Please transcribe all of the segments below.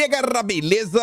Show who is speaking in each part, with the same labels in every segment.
Speaker 1: galera, beleza?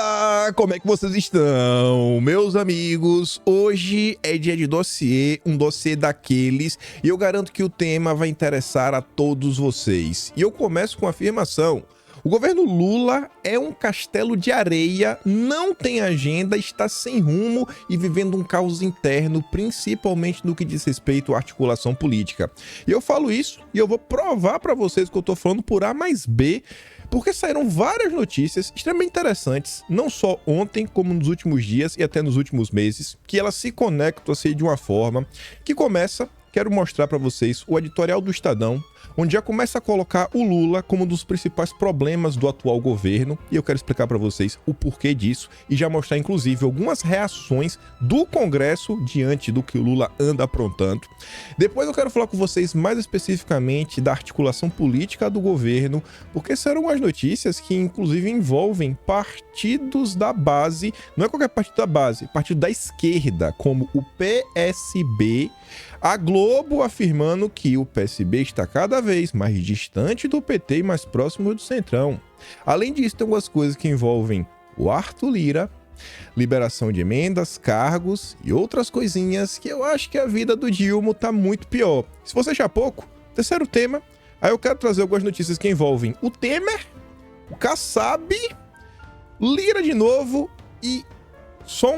Speaker 1: Como é que vocês estão? Meus amigos, hoje é dia de dossiê, um dossiê daqueles, e eu garanto que o tema vai interessar a todos vocês. E eu começo com a afirmação: o governo Lula é um castelo de areia, não tem agenda, está sem rumo e vivendo um caos interno, principalmente no que diz respeito à articulação política. E eu falo isso e eu vou provar para vocês que eu tô falando por A mais B, porque saíram várias notícias extremamente interessantes, não só ontem, como nos últimos dias e até nos últimos meses, que elas se conectam assim de uma forma que começa. Quero mostrar para vocês o editorial do Estadão, onde já começa a colocar o Lula como um dos principais problemas do atual governo, e eu quero explicar para vocês o porquê disso e já mostrar inclusive algumas reações do Congresso diante do que o Lula anda aprontando. Depois eu quero falar com vocês mais especificamente da articulação política do governo, porque serão as notícias que inclusive envolvem partidos da base, não é qualquer partido da base, partido da esquerda, como o PSB, a Globo afirmando que o PSB está cada vez mais distante do PT e mais próximo do Centrão. Além disso, tem algumas coisas que envolvem o Arthur Lira, liberação de emendas, cargos e outras coisinhas que eu acho que a vida do Dilma tá muito pior. Se você achar pouco, terceiro tema, aí eu quero trazer algumas notícias que envolvem o Temer, o Kassab, Lira de novo e só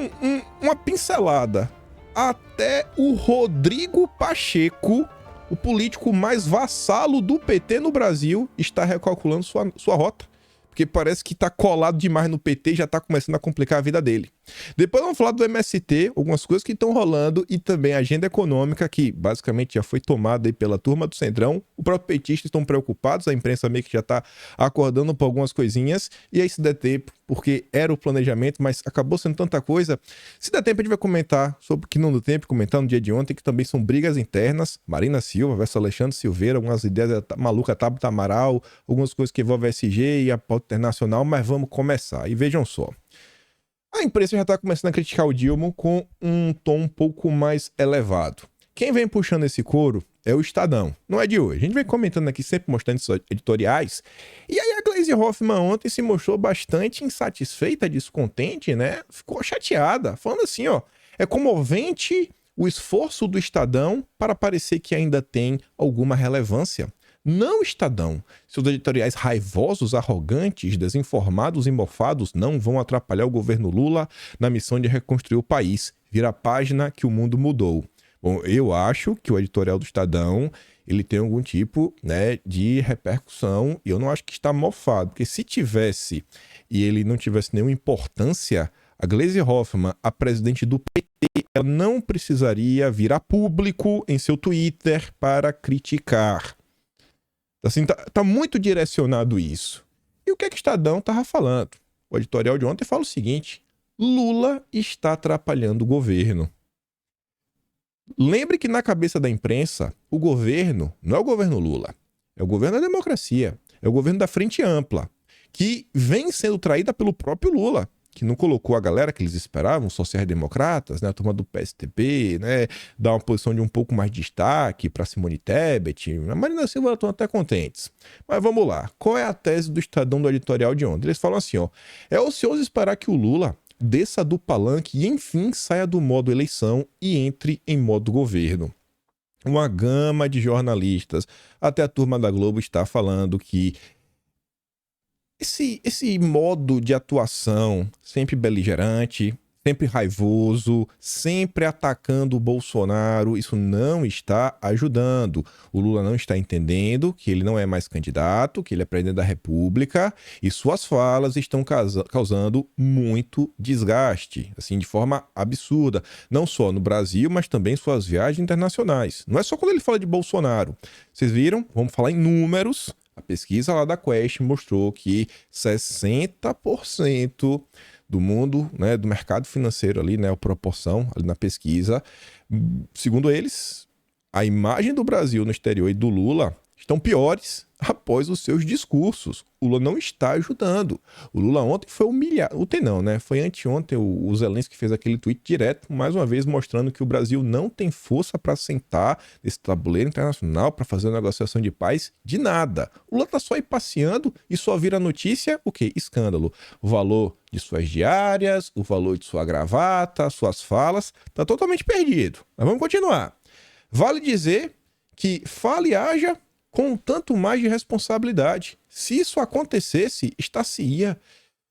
Speaker 1: uma pincelada. Até o Rodrigo Pacheco, o político mais vassalo do PT no Brasil, está recalculando sua rota. Porque parece que está colado demais no PT e já está começando a complicar a vida dele. Depois vamos falar do MST, algumas coisas que estão rolando e também a agenda econômica, que basicamente já foi tomada aí pela turma do Centrão. O próprio petista estão preocupados, a imprensa meio que já está acordando por algumas coisinhas. E aí se der tempo, porque era o planejamento, mas acabou sendo tanta coisa. Se der tempo a gente vai comentar sobre o que não deu tempo, comentar no dia de ontem, que também são brigas internas. Marina Silva versus Alexandre Silveira, algumas ideias malucas, Tabata Amaral, algumas coisas que envolvem a SG e a pauta internacional, mas vamos começar. E vejam só. A imprensa já está começando a criticar o Dilma com um tom um pouco mais elevado. Quem vem puxando esse couro é o Estadão. Não é de hoje. A gente vem comentando aqui, sempre mostrando esses editoriais. E aí a Gleisi Hoffmann ontem se mostrou bastante insatisfeita, descontente, né? Ficou chateada, falando assim, ó, é comovente o esforço do Estadão para parecer que ainda tem alguma relevância. Não, Estadão. Seus editoriais raivosos, arrogantes, desinformados e mofados não vão atrapalhar o governo Lula na missão de reconstruir o país. Vira a página que o mundo mudou. Bom, eu acho que o editorial do Estadão, ele tem algum tipo, né, de repercussão e eu não acho que está mofado, porque se tivesse e ele não tivesse nenhuma importância, a Gleisi Hoffmann, a presidente do PT, ela não precisaria vir a público em seu Twitter para criticar. Assim, tá muito direcionado isso. E o que é que o Estadão estava falando? O editorial de ontem fala o seguinte: Lula está atrapalhando o governo. Lembre que na cabeça da imprensa, o governo não é o governo Lula, é o governo da democracia, é o governo da Frente Ampla, que vem sendo traída pelo próprio Lula, que não colocou a galera que eles esperavam, os sociais-democratas, né, a turma do PSDB, né, dar uma posição de um pouco mais de destaque para Simone Tebet. A Marina Silva estão até contentes. Mas vamos lá, qual é a tese do Estadão do editorial de ontem? Eles falam assim, ó, é ocioso esperar que o Lula desça do palanque e enfim saia do modo eleição e entre em modo governo. Uma gama de jornalistas, até a turma da Globo está falando que esse modo de atuação sempre beligerante, sempre raivoso, sempre atacando o Bolsonaro, isso não está ajudando. O Lula não está entendendo que ele não é mais candidato, que ele é presidente da República e suas falas estão causando muito desgaste, assim, de forma absurda. Não só no Brasil, mas também em suas viagens internacionais. Não é só quando ele fala de Bolsonaro. Vocês viram? Vamos falar em números. A pesquisa lá da Quest mostrou que 60% do mundo, né, do mercado financeiro ali, né, a proporção ali na pesquisa, segundo eles, a imagem do Brasil no exterior e do Lula estão piores após os seus discursos. O Lula não está ajudando. O Lula ontem foi humilhado. Ontem não, né? Foi anteontem o Zelensky fez aquele tweet direto, mais uma vez mostrando que o Brasil não tem força para sentar nesse tabuleiro internacional para fazer uma negociação de paz de nada. O Lula tá só aí passeando e só vira notícia o quê? Escândalo. O valor de suas diárias, o valor de sua gravata, suas falas, tá totalmente perdido. Mas vamos continuar. Vale dizer que fale e haja com um tanto mais de responsabilidade. Se isso acontecesse, estar-se-ia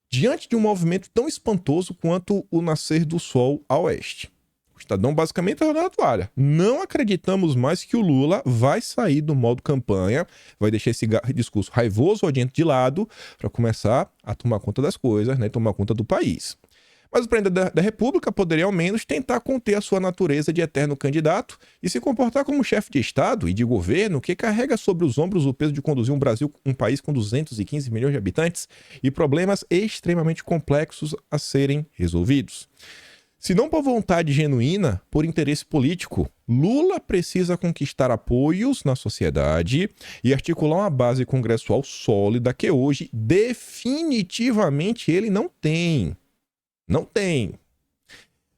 Speaker 1: diante de um movimento tão espantoso quanto o nascer do sol a oeste. O Estadão basicamente está na toalha. Não acreditamos mais que o Lula vai sair do modo campanha, vai deixar esse discurso raivoso, odiento de lado, para começar a tomar conta das coisas, né, tomar conta do país. Mas o presidente da República poderia, ao menos, tentar conter a sua natureza de eterno candidato e se comportar como chefe de Estado e de governo que carrega sobre os ombros o peso de conduzir um país com 215 milhões de habitantes e problemas extremamente complexos a serem resolvidos. Se não por vontade genuína, por interesse político, Lula precisa conquistar apoios na sociedade e articular uma base congressual sólida que hoje definitivamente ele não tem. Não tem.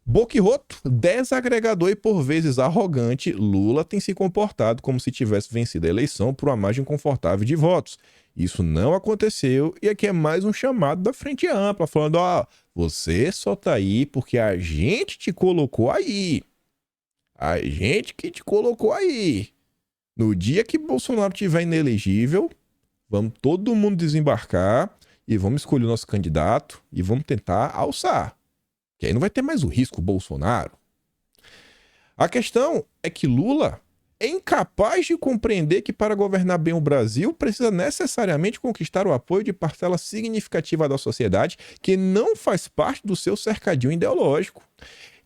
Speaker 1: Boquiroto, desagregador e por vezes arrogante, Lula tem se comportado como se tivesse vencido a eleição por uma margem confortável de votos. Isso não aconteceu e aqui é mais um chamado da Frente Ampla, falando, ó, você só tá aí porque a gente te colocou aí. A gente que te colocou aí. No dia que Bolsonaro estiver inelegível, vamos todo mundo desembarcar e vamos escolher o nosso candidato e vamos tentar alçar. Que aí não vai ter mais o risco Bolsonaro. A questão é que Lula é incapaz de compreender que para governar bem o Brasil precisa necessariamente conquistar o apoio de parcela significativa da sociedade que não faz parte do seu cercadinho ideológico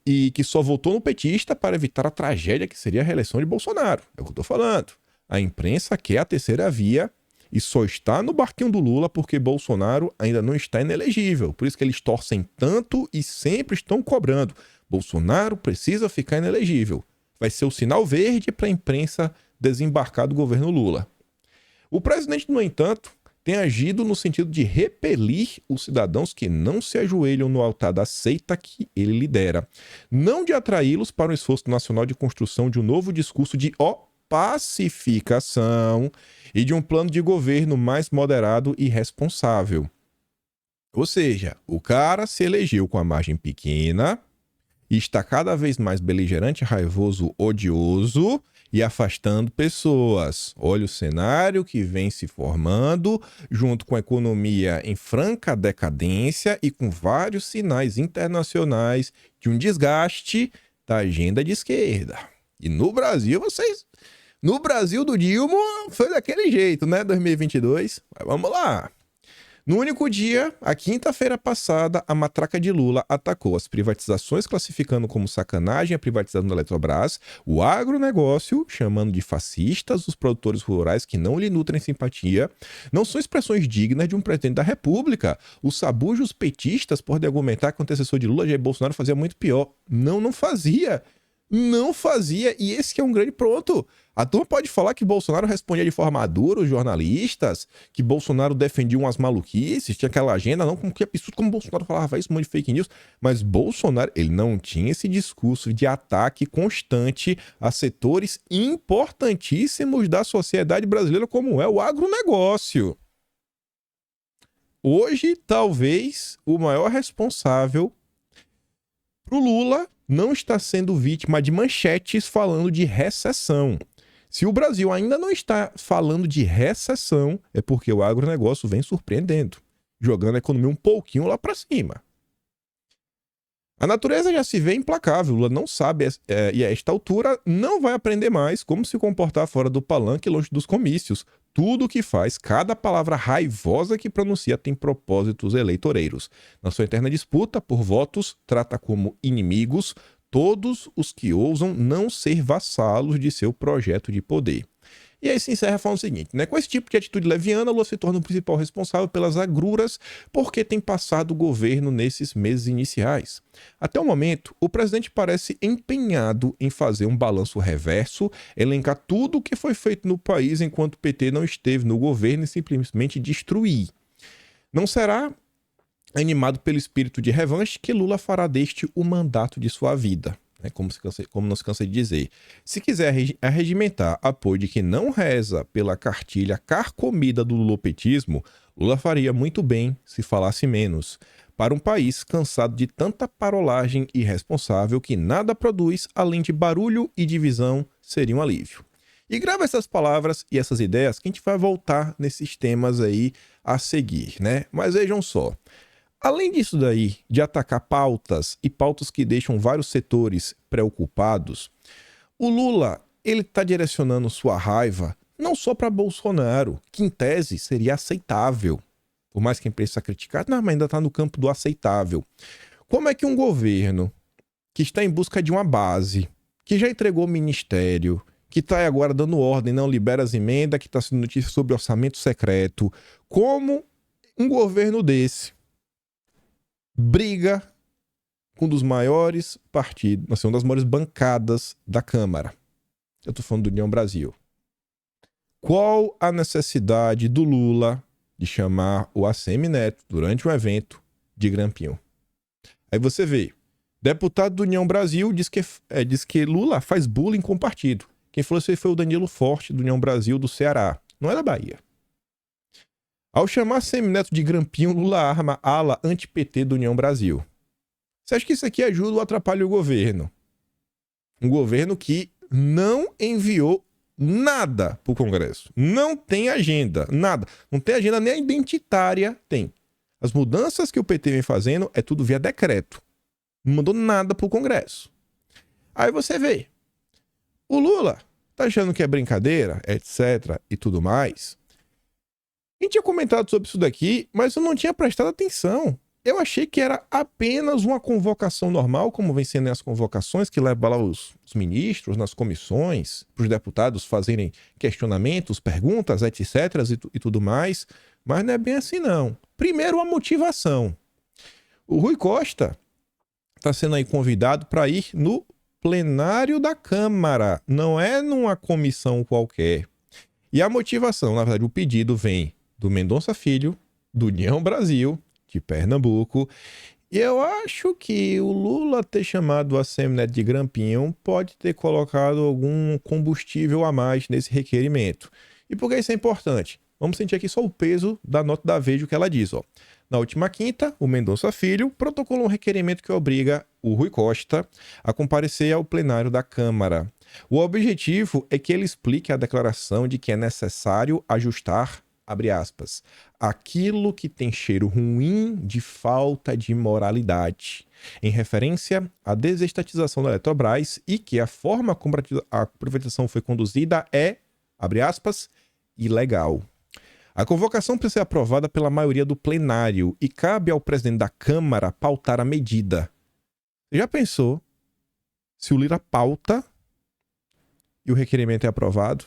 Speaker 1: e que só votou no petista para evitar a tragédia que seria a reeleição de Bolsonaro. É o que eu tô falando. A imprensa quer a terceira via e só está no barquinho do Lula porque Bolsonaro ainda não está inelegível. Por isso que eles torcem tanto e sempre estão cobrando. Bolsonaro precisa ficar inelegível. Vai ser o sinal verde para a imprensa desembarcar do governo Lula. O presidente, no entanto, tem agido no sentido de repelir os cidadãos que não se ajoelham no altar da seita que ele lidera. Não de atraí-los para um esforço nacional de construção de um novo discurso de pacificação e de um plano de governo mais moderado e responsável. Ou seja, o cara se elegeu com a margem pequena e está cada vez mais beligerante, raivoso, odioso e afastando pessoas. Olha o cenário que vem se formando, junto com a economia em franca decadência e com vários sinais internacionais de um desgaste da agenda de esquerda. E no Brasil, no Brasil do Dilma foi daquele jeito, né? 2022. Mas vamos lá. No único dia, a quinta-feira passada, a matraca de Lula atacou as privatizações, classificando como sacanagem a privatização da Eletrobras, o agronegócio, chamando de fascistas os produtores rurais que não lhe nutrem simpatia. Não são expressões dignas de um presidente da República. Os sabujos petistas podem argumentar que o antecessor de Lula, Jair Bolsonaro, fazia muito pior. Não fazia. Não fazia, e esse que é um grande ponto. A turma pode falar que Bolsonaro respondia de forma dura os jornalistas, que Bolsonaro defendia umas maluquices, tinha aquela agenda, não, que absurdo como Bolsonaro falava isso, um monte de fake news, mas Bolsonaro, ele não tinha esse discurso de ataque constante a setores importantíssimos da sociedade brasileira, como é o agronegócio. Hoje, talvez, o maior responsável pro Lula não está sendo vítima de manchetes falando de recessão. Se o Brasil ainda não está falando de recessão, é porque o agronegócio vem surpreendendo, jogando a economia um pouquinho lá para cima. A natureza já se vê implacável, Lula não sabe, e a esta altura não vai aprender mais como se comportar fora do palanque longe dos comícios. Tudo o que faz, cada palavra raivosa que pronuncia tem propósitos eleitoreiros. Na sua eterna disputa por votos, trata como inimigos todos os que ousam não ser vassalos de seu projeto de poder. E aí se encerra falando o seguinte, né? Com esse tipo de atitude leviana, Lula se torna o principal responsável pelas agruras porque tem passado o governo nesses meses iniciais. Até o momento, o presidente parece empenhado em fazer um balanço reverso, elencar tudo o que foi feito no país enquanto o PT não esteve no governo e simplesmente destruir. Não será animado pelo espírito de revanche que Lula fará deste o mandato de sua vida. Como não se cansa de dizer. Se quiser arregimentar apoio de quem não reza pela cartilha carcomida do lulopetismo, Lula faria muito bem se falasse menos. Para um país cansado de tanta parolagem irresponsável que nada produz além de barulho e divisão, seria um alívio. E grava essas palavras e essas ideias que a gente vai voltar nesses temas aí a seguir, né? Mas vejam só. Além disso daí, de atacar pautas e pautas que deixam vários setores preocupados, o Lula, ele está direcionando sua raiva não só para Bolsonaro, que em tese seria aceitável. Por mais que a imprensa criticar, não, mas ainda está no campo do aceitável. Como é que um governo que está em busca de uma base, que já entregou o ministério, que está agora dando ordem, não libera as emendas, que está sendo notícia sobre orçamento secreto, como um governo desse briga com um dos maiores partidos, assim, uma das maiores bancadas da Câmara? Eu tô falando do União Brasil. Qual a necessidade do Lula de chamar o ACM Neto durante um evento de Grampinho? Aí você vê, deputado do União Brasil diz que Lula faz bullying com o partido. Quem falou isso aí foi o Danilo Forte, do União Brasil, do Ceará. Não é da Bahia. Ao chamar Semineto de Grampinho, Lula arma a ala anti-PT do União Brasil. Você acha que isso aqui ajuda ou atrapalha o governo? Um governo que não enviou nada para o Congresso. Não tem agenda, nada. Não tem agenda nem identitária, tem. As mudanças que o PT vem fazendo é tudo via decreto. Não mandou nada para o Congresso. Aí você vê. O Lula tá achando que é brincadeira, etc. e tudo mais. A gente tinha comentado sobre isso daqui, mas eu não tinha prestado atenção. Eu achei que era apenas uma convocação normal, como vem sendo as convocações, que leva lá os ministros nas comissões, para os deputados fazerem questionamentos, perguntas, etc. e tudo mais. Mas não é bem assim, não. Primeiro, a motivação. O Rui Costa está sendo aí convidado para ir no plenário da Câmara, não é numa comissão qualquer. E a motivação, na verdade, o pedido vem do Mendonça Filho, do União Brasil, de Pernambuco. E eu acho que o Lula ter chamado a Semineto de Grampinho pode ter colocado algum combustível a mais nesse requerimento. E por que isso é importante? Vamos sentir aqui só o peso da nota da Veja, o que ela diz, ó. Na última quinta, o Mendonça Filho protocolou um requerimento que obriga o Rui Costa a comparecer ao plenário da Câmara. O objetivo é que ele explique a declaração de que é necessário ajustar, abre aspas, aquilo que tem cheiro ruim de falta de moralidade, em referência à desestatização da Eletrobras e que a forma como a privatização foi conduzida é, abre aspas, ilegal. A convocação precisa ser aprovada pela maioria do plenário e cabe ao presidente da Câmara pautar a medida. Você já pensou se o Lira pauta e o requerimento é aprovado?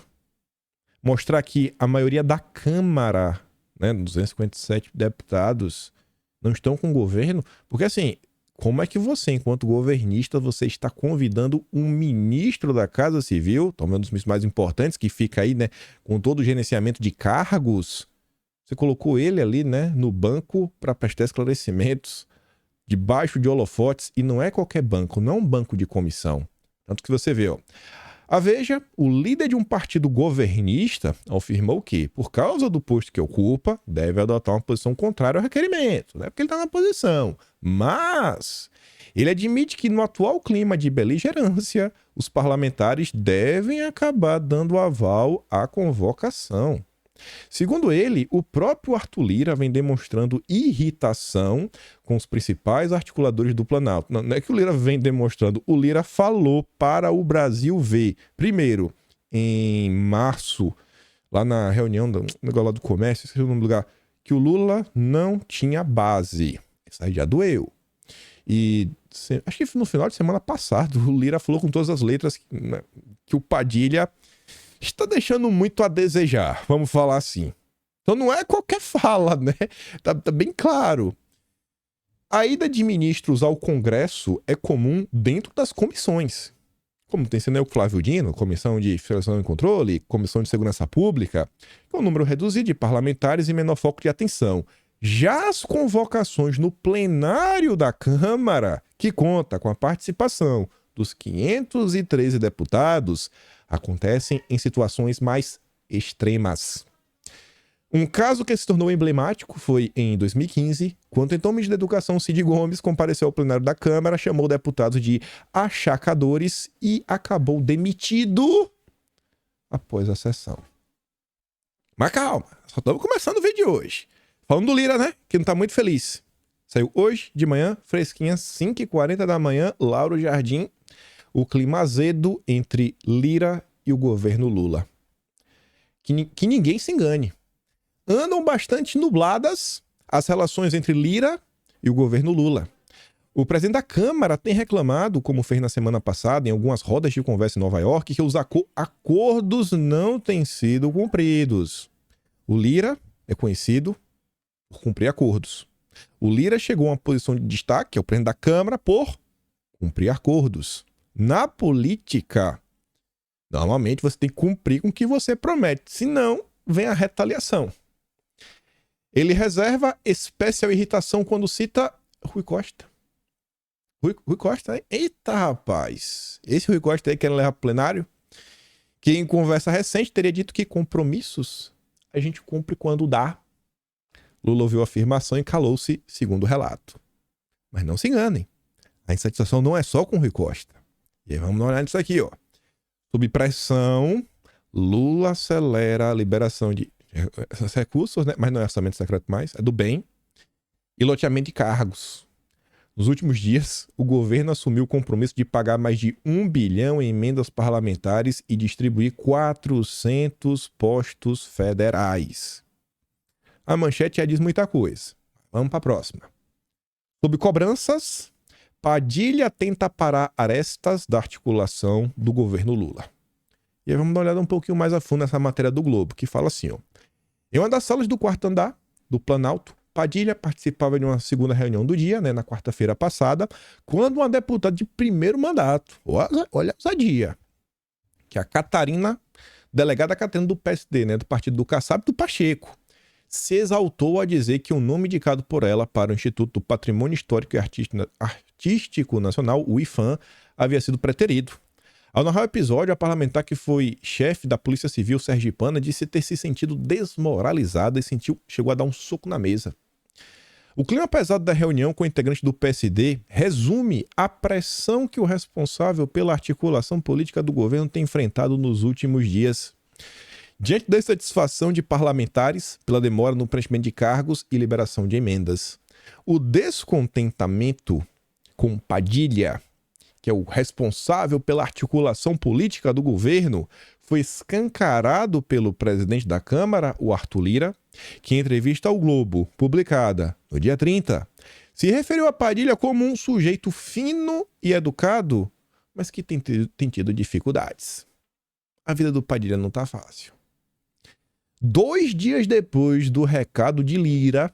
Speaker 1: Mostrar que a maioria da Câmara, né, 257 deputados, não estão com o governo? Porque assim, como é que você, enquanto governista, você está convidando um ministro da Casa Civil, talvez um dos ministros mais importantes, que fica aí, né, com todo o gerenciamento de cargos? Você colocou ele ali, né, no banco para prestar esclarecimentos, debaixo de holofotes, e não é qualquer banco, não é um banco de comissão. Tanto que você vê, ó. A Veja, o líder de um partido governista, afirmou que, por causa do posto que ocupa, deve adotar uma posição contrária ao requerimento, né? Porque ele está na posição. Mas ele admite que no atual clima de beligerância, os parlamentares devem acabar dando aval à convocação. Segundo ele, o próprio Arthur Lira vem demonstrando irritação com os principais articuladores do Planalto. Não é que o Lira vem demonstrando, o Lira falou para o Brasil ver. Primeiro, em março, lá na reunião do negócio lá do comércio, esqueci o nome do lugar, que o Lula não tinha base. Isso aí já doeu. E acho que no final de semana passado, o Lira falou com todas as letras que o Padilha está deixando muito a desejar, vamos falar assim. Então não é qualquer fala, né? Tá bem claro. A ida de ministros ao Congresso é comum dentro das comissões. Como tem sido o Flávio Dino, Comissão de Fiscalização e Controle, Comissão de Segurança Pública, com um número reduzido de parlamentares e menor foco de atenção. Já as convocações no plenário da Câmara, que conta com a participação dos 513 deputados, acontecem em situações mais extremas. Um caso que se tornou emblemático foi em 2015, quando então o ministro da Educação, Cid Gomes, compareceu ao plenário da Câmara, chamou deputados de achacadores e acabou demitido após a sessão. Mas calma, só estamos começando o vídeo de hoje. Falando do Lira, né? Que não tá muito feliz. Saiu hoje de manhã, fresquinha, 5h40 da manhã, Lauro Jardim, o clima azedo entre Lira e o governo Lula. Que ninguém se engane. Andam bastante nubladas as relações entre Lira e o governo Lula. O presidente da Câmara tem reclamado, como fez na semana passada, em algumas rodas de conversa em Nova York, que os acordos não têm sido cumpridos. O Lira é conhecido por cumprir acordos. O Lira chegou a uma posição de destaque, é o presidente da Câmara, por cumprir acordos. Na política, normalmente você tem que cumprir com o que você promete, senão vem a retaliação. Ele reserva especial irritação quando cita Rui Costa. Rui Costa, hein? Eita, rapaz! Esse Rui Costa aí quer levar pro plenário, que em conversa recente teria dito que compromissos a gente cumpre quando dá. Lula ouviu a afirmação e calou-se, segundo o relato. Mas não se enganem, a insatisfação não é só com Rui Costa. E aí vamos olhar nisso aqui, ó. Sob pressão, Lula acelera a liberação de esses recursos, né? Mas não é orçamento secreto mais, é do bem, e loteamento de cargos. Nos últimos dias, o governo assumiu o compromisso de pagar mais de 1 bilhão em emendas parlamentares e distribuir 400 postos federais. A manchete já diz muita coisa. Vamos para a próxima. Sob cobranças, Padilha tenta parar arestas da articulação do governo Lula. E aí vamos dar uma olhada um pouquinho mais a fundo nessa matéria do Globo, que fala assim, ó. Em uma das salas do quarto andar do Planalto, Padilha participava de uma segunda reunião do dia, né, na quarta-feira passada, quando uma deputada de primeiro mandato, olha a ousadia, que é a Catarina, delegada Catarina do PSD, né, do partido do Kassab, do Pacheco, se exaltou a dizer que o nome indicado por ela para o Instituto do Patrimônio Histórico e Artístico Nacional, o IPHAN, havia sido preterido. Ao narrar o episódio, a parlamentar que foi chefe da Polícia Civil sergipana disse ter se sentido desmoralizada e chegou a dar um soco na mesa. O clima pesado da reunião com o integrante do PSD resume a pressão que o responsável pela articulação política do governo tem enfrentado nos últimos dias. Diante da insatisfação de parlamentares pela demora no preenchimento de cargos e liberação de emendas, o descontentamento com Padilha, que é o responsável pela articulação política do governo, foi escancarado pelo presidente da Câmara, o Arthur Lira, que em entrevista ao Globo, publicada no dia 30, se referiu a Padilha como um sujeito fino e educado, mas que tem tido dificuldades. A vida do Padilha não está fácil. 2 dias depois do recado de Lira,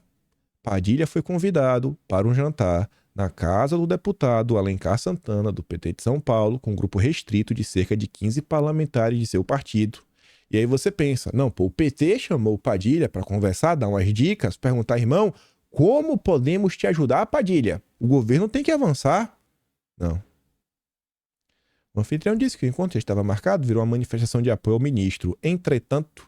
Speaker 1: Padilha foi convidado para um jantar na casa do deputado Alencar Santana, do PT de São Paulo, com um grupo restrito de cerca de 15 parlamentares de seu partido. E aí você pensa, não, pô, o PT chamou o Padilha para conversar, dar umas dicas, perguntar, irmão, como podemos te ajudar, Padilha? O governo tem que avançar? Não. O anfitrião disse que o encontro estava marcado, virou uma manifestação de apoio ao ministro. Entretanto,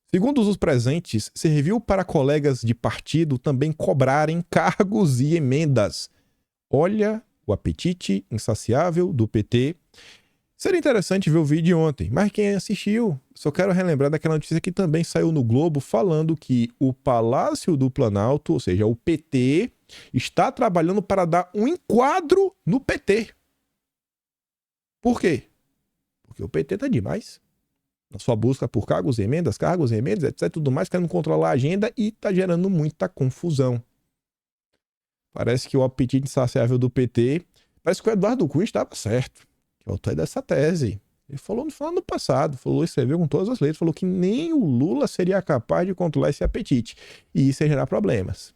Speaker 1: segundo os presentes, serviu para colegas de partido também cobrarem cargos e emendas. Olha o apetite insaciável do PT. Seria interessante ver o vídeo de ontem, mas quem assistiu, só quero relembrar daquela notícia que também saiu no Globo falando que o Palácio do Planalto, ou seja, o PT, está trabalhando para dar um enquadro no PT. Por quê? Porque o PT tá demais. Na sua busca por cargos e emendas, etc, tudo mais, querendo controlar a agenda e tá gerando muita confusão. Parece que o apetite insaciável do PT... Parece que o Eduardo Cunha estava certo, que é o autor dessa tese, Ele falou no final do ano passado, falou, escreveu com todas as letras, falou que nem o Lula seria capaz de controlar esse apetite. E isso ia gerar problemas.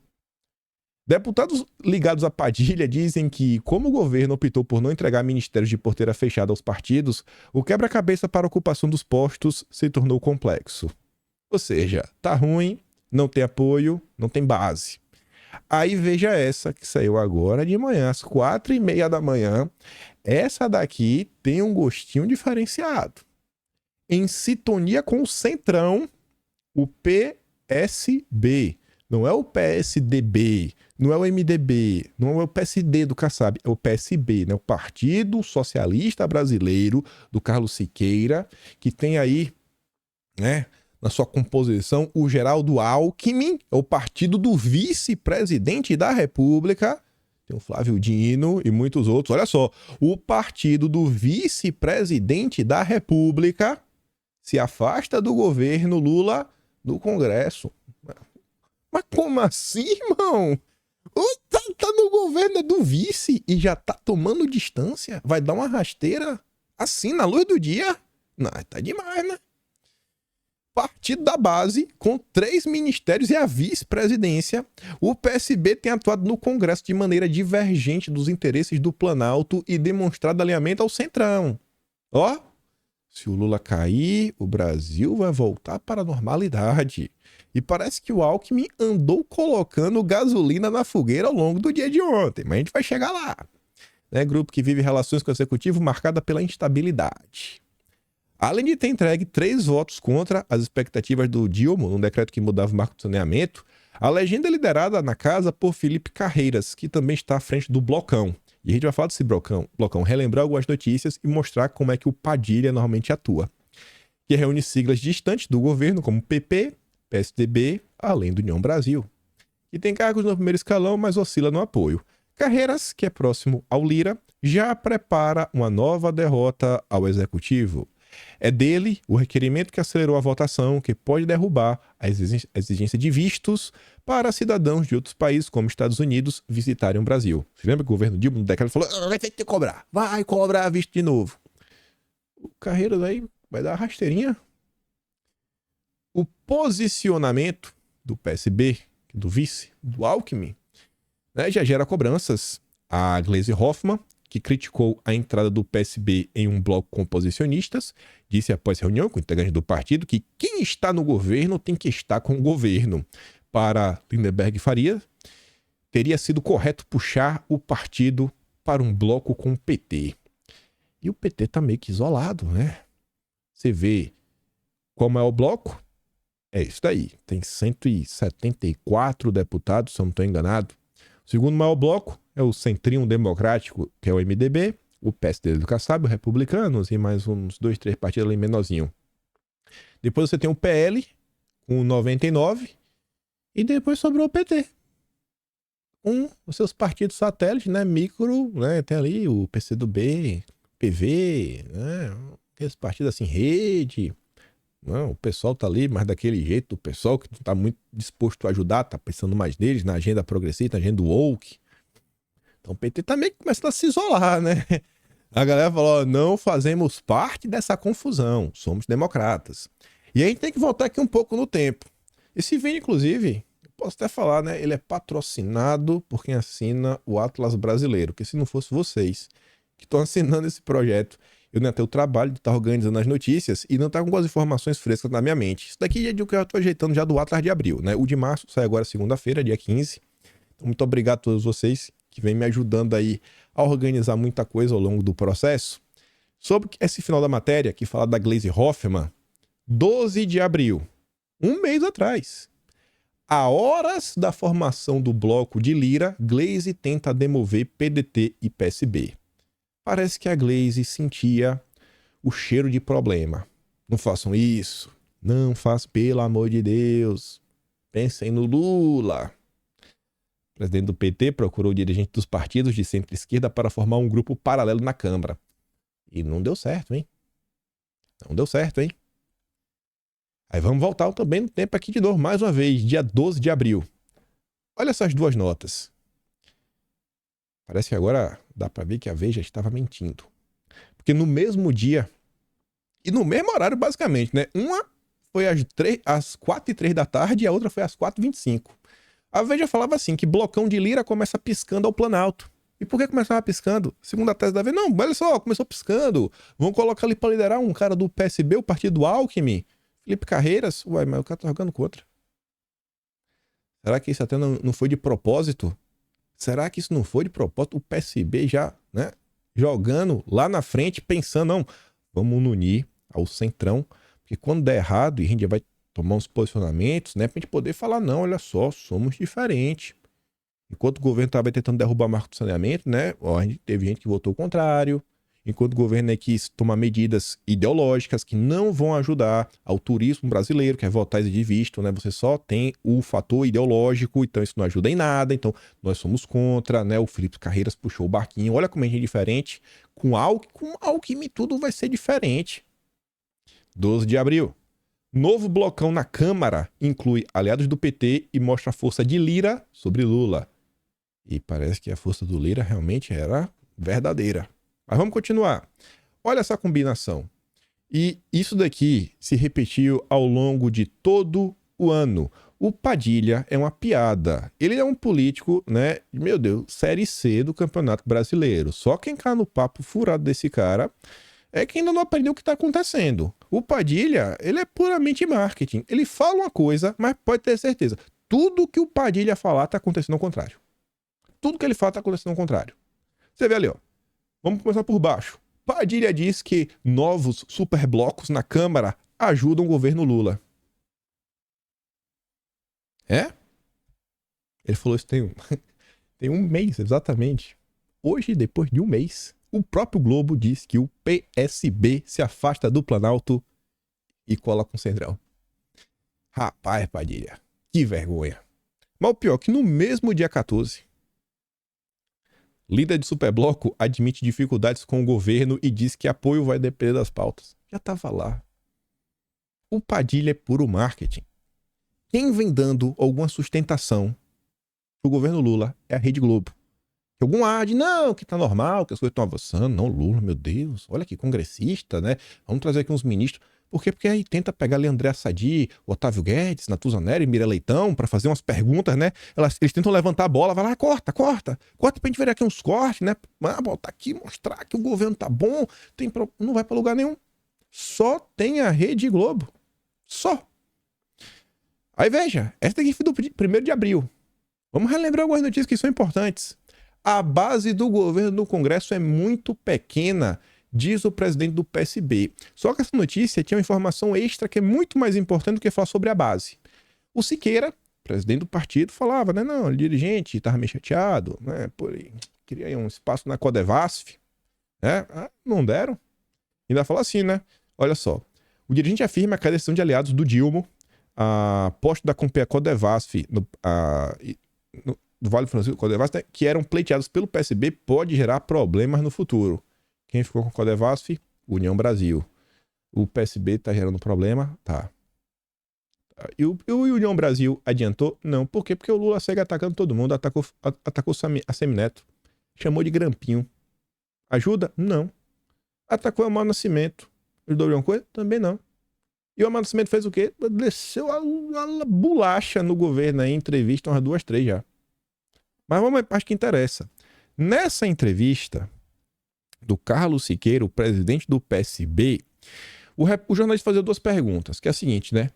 Speaker 1: Deputados ligados à Padilha dizem que, como o governo optou por não entregar ministérios de porteira fechada aos partidos, o quebra-cabeça para a ocupação dos postos se tornou complexo. Ou seja, tá ruim, não tem apoio, não tem base. Aí veja essa que saiu agora de manhã, às 4h30 da manhã. Essa daqui tem um gostinho diferenciado. Em sintonia com o Centrão, o PSB. Não é o PSDB, não é o MDB, não é o PSD do Kassab, é o PSB, né? O Partido Socialista Brasileiro do Carlos Siqueira, que tem aí, né, na sua composição, o Geraldo Alckmin, é o partido do vice-presidente da República, tem o Flávio Dino e muitos outros. Olha só, o partido do vice-presidente da República se afasta do governo Lula no Congresso. Mas como assim, irmão? Tá no governo do vice e já tá tomando distância? Vai dar uma rasteira assim na luz do dia? Não, tá demais, né? Partido da base, com 3 ministérios e a vice-presidência, o PSB tem atuado no Congresso de maneira divergente dos interesses do Planalto e demonstrado alinhamento ao Centrão. Ó, se o Lula cair, o Brasil vai voltar para a normalidade. E parece que o Alckmin andou colocando gasolina na fogueira ao longo do dia de ontem, mas a gente vai chegar lá. Né? Grupo que vive relações com o executivo marcada pela instabilidade. Além de ter entregue 3 votos contra as expectativas do Dilma, num decreto que mudava o marco do saneamento, a legenda é liderada na casa por Felipe Carreiras, que também está à frente do Blocão. E a gente vai falar desse blocão, relembrar algumas notícias e mostrar como é que o Padilha normalmente atua. Que reúne siglas distantes do governo, como PP, PSDB, além do União Brasil. E tem cargos no primeiro escalão, mas oscila no apoio. Carreiras, que é próximo ao Lira, já prepara uma nova derrota ao Executivo. É dele o requerimento que acelerou a votação, que pode derrubar a exigência de vistos para cidadãos de outros países, como Estados Unidos, visitarem o Brasil. Você lembra que o governo Dilma, no decreto, falou: vai ter que cobrar, vai cobrar visto de novo. O Carreiras aí vai dar a rasteirinha. O posicionamento do PSB, do vice, do Alckmin, né, já gera cobranças. A Gleisi Hoffmann, que criticou a entrada do PSB em um bloco composicionistas, disse após reunião com integrantes do partido que quem está no governo tem que estar com o governo. Para Lindenberg Faria, teria sido correto puxar o partido para um bloco com o PT. E o PT está meio que isolado, né? Você vê como é o bloco? É isso daí. Tem 174 deputados, se eu não estou enganado. O segundo maior bloco é o Centrinho Democrático, que é o MDB, o PSD do Kassab, o Republicanos e mais uns 2, 3 partidos ali menorzinho. Depois você tem o PL, com 99, e depois sobrou o PT. Os seus partidos satélites, né, micro, né, tem ali o PCdoB, PV, né, aqueles partidos assim, rede. Não, o pessoal tá ali, mas daquele jeito, o pessoal que não tá muito disposto a ajudar, tá pensando mais neles, na agenda progressista, na agenda woke. Então o PT tá meio que começando a se isolar, né? A galera falou, ó, não fazemos parte dessa confusão, somos democratas. E a gente tem que voltar aqui um pouco no tempo. Esse vídeo, inclusive, eu posso até falar, né? Ele é patrocinado por quem assina o Atlas Brasileiro, porque se não fosse vocês que estão assinando esse projeto, eu não ia ter o trabalho de estar organizando as notícias e não estar com as informações frescas na minha mente. Isso daqui é de que eu estou ajeitando já do Atlas de abril, né? O de março sai agora segunda-feira, dia 15. Então, muito obrigado a todos vocês que vêm me ajudando aí a organizar muita coisa ao longo do processo. Sobre esse final da matéria, que fala da Gleisi Hoffmann, 12 de abril, um mês atrás. A horas da formação do bloco de Lira, Gleisi tenta demover PDT e PSB. Parece que a Gleisi sentia o cheiro de problema. Não façam isso. Não façam, pelo amor de Deus. Pensem no Lula. O presidente do PT procurou dirigentes dos partidos de centro-esquerda para formar um grupo paralelo na Câmara. E não deu certo, hein? Não deu certo, hein? Aí vamos voltar também no tempo aqui de novo, mais uma vez, dia 12 de abril. Olha essas duas notas. Parece que agora dá para ver que a Veja estava mentindo. Porque no mesmo dia E no mesmo horário, basicamente, né? Uma foi às 4h03 da tarde e a outra foi às 4h25. A Veja falava assim, que blocão de Lira começa piscando ao Planalto. E por que começava piscando? Segundo a tese da Veja, não, olha só, começou piscando. Vão colocar ali pra liderar um cara do PSB, o partido do Alckmin, Felipe Carreiras. Ué, mas o cara tá jogando contra. Será que isso até não foi de propósito? Será que isso não foi de propósito? O PSB já, né, jogando lá na frente, pensando, não, vamos unir ao centrão, porque quando der errado e a gente vai tomar uns posicionamentos, né, pra gente poder falar, não, olha só, somos diferentes. Enquanto o governo estava tentando derrubar o marco do saneamento, né, ó, teve gente que votou o contrário. Enquanto o governo quis tomar medidas ideológicas que não vão ajudar ao turismo brasileiro, que é voltar a exigir visto, né? Você só tem o fator ideológico, então isso não ajuda em nada, então nós somos contra, né? O Felipe Carreiras puxou o barquinho, olha como a gente é diferente. Com Alckmin tudo vai ser diferente. 12 de abril. Novo blocão na Câmara inclui aliados do PT e mostra a força de Lira sobre Lula. E parece que a força do Lira realmente era verdadeira. Mas vamos continuar. Olha essa combinação. E isso daqui se repetiu ao longo de todo o ano. O Padilha é uma piada. Ele é um político, né? Meu Deus, série C do Campeonato Brasileiro. Só quem cai no papo furado desse cara é quem ainda não aprendeu o que está acontecendo. O Padilha, ele é puramente marketing. Ele fala uma coisa, mas pode ter certeza. Tudo que o Padilha falar está acontecendo ao contrário. Tudo que ele fala está acontecendo ao contrário. Você vê ali, ó. Vamos começar por baixo. Padilha diz que novos superblocos na Câmara ajudam o governo Lula. É? Ele falou isso tem um mês, exatamente. Hoje, depois de um mês, o próprio Globo diz que o PSB se afasta do Planalto e cola com o Centrão. Rapaz, Padilha, que vergonha. Mas o pior é que no mesmo dia 14... líder de Superbloco admite dificuldades com o governo e diz que apoio vai depender das pautas. Já tava lá. O Padilha é puro marketing. Quem vem dando alguma sustentação pro governo Lula é a Rede Globo. Algum ar de, não, que tá normal, que as coisas estão avançando. Não, Lula, meu Deus, olha que congressista, né? Vamos trazer aqui uns ministros. Por quê? Porque aí tenta pegar ali André Sadi, Otávio Guedes, Natuzaneri, Mira Leitão, pra fazer umas perguntas, né? Eles tentam levantar a bola, vai lá, corta pra gente ver aqui uns cortes, né? Botar aqui, mostrar que o governo tá bom, não vai pra lugar nenhum. Só tem a Rede Globo. Só. Aí veja, essa daqui foi do 1º de abril. Vamos relembrar algumas notícias que são importantes. A base do governo no Congresso é muito pequena, diz o presidente do PSB. Só que essa notícia tinha uma informação extra que é muito mais importante do que falar sobre a base. O Siqueira, presidente do partido, falava, né? Não, o dirigente estava meio chateado, né? Queria um espaço na Codevasf, né? Não deram. Ainda fala assim, né? Olha só. O dirigente afirma que a decisão de aliados do Dilma, a posto da companhia Codevasf do Vale do Francisco, Codevasf, né, que eram pleiteados pelo PSB, pode gerar problemas no futuro. Quem ficou com a Codevasf? União Brasil. O PSB tá gerando problema? Tá. E o União Brasil adiantou? Não. Por quê? Porque o Lula segue atacando todo mundo, atacou a Semineto, chamou de grampinho. Ajuda? Não. Atacou o Amaro Nascimento. Ajudou alguma coisa? Também não. E o Amaro Nascimento fez o quê? Desceu a bolacha no governo aí, em entrevista, umas 2, 3 já. Mas vamos à parte que interessa. Nessa entrevista do Carlos Siqueira, o presidente do PSB, o jornalista fazia 2 perguntas, que é a seguinte, né?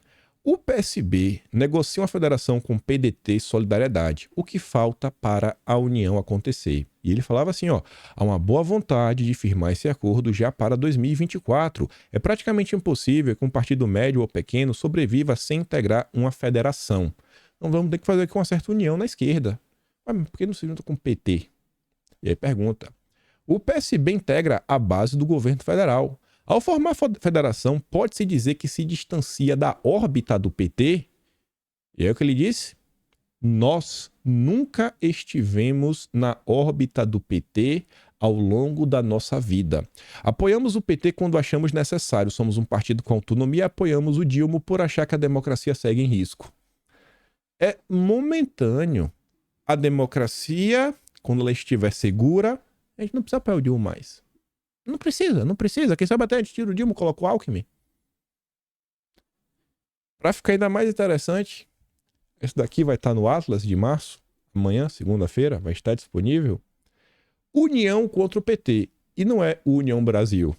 Speaker 1: O PSB negocia uma federação com PDT e Solidariedade. O que falta para a união acontecer? E ele falava assim, ó, há uma boa vontade de firmar esse acordo já para 2024. É praticamente impossível que um partido médio ou pequeno sobreviva sem integrar uma federação. Então vamos ter que fazer aqui uma certa união na esquerda. Mas por que não se junta com o PT? E aí pergunta. O PSB integra a base do governo federal. Ao formar a federação, pode-se dizer que se distancia da órbita do PT? E aí o que ele disse? Nós nunca estivemos na órbita do PT ao longo da nossa vida. Apoiamos o PT quando achamos necessário. Somos um partido com autonomia e apoiamos o Dilma por achar que a democracia segue em risco. É momentâneo. A democracia, quando ela estiver segura, a gente não precisa apoiar o Dilma mais. Não precisa, não precisa. Quem sabe até a gente tira o Dilma e coloca o Alckmin. Pra ficar ainda mais interessante, esse daqui vai estar no Atlas de março. Amanhã, segunda-feira, vai estar disponível. União contra o PT. E não é União Brasil.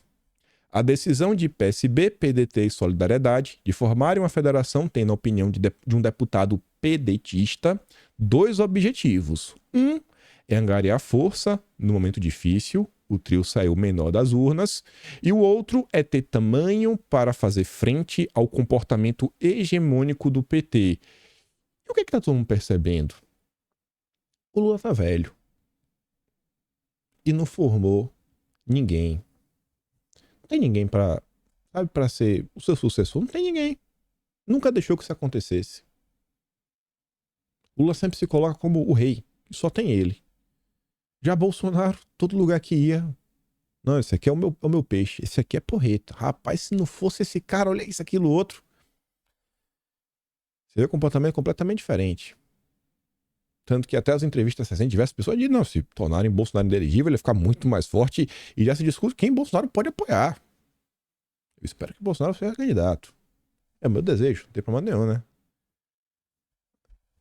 Speaker 1: A decisão de PSB, PDT e Solidariedade de formarem uma federação tem, na opinião de um deputado pedetista, dois objetivos. Um é angariar força no momento difícil, o trio saiu menor das urnas, e o outro é ter tamanho para fazer frente ao comportamento hegemônico do PT. E o que está todo mundo percebendo? O Lula tá velho. E não formou ninguém. Não tem ninguém para ser o seu sucessor. Não tem ninguém. Nunca deixou que isso acontecesse. O Lula sempre se coloca como o rei. E só tem ele. Já Bolsonaro, todo lugar que ia. Não, esse aqui é o meu peixe. Esse aqui é porreta. Rapaz, se não fosse esse cara, olha isso, aquilo, outro. Você vê o comportamento completamente diferente. Tanto que até as entrevistas recentes, diversas pessoas dizem, não, se tornarem Bolsonaro inelegível, ele vai ficar muito mais forte e já se discute quem Bolsonaro pode apoiar. Eu espero que Bolsonaro seja candidato. É o meu desejo, não tem problema nenhum, né?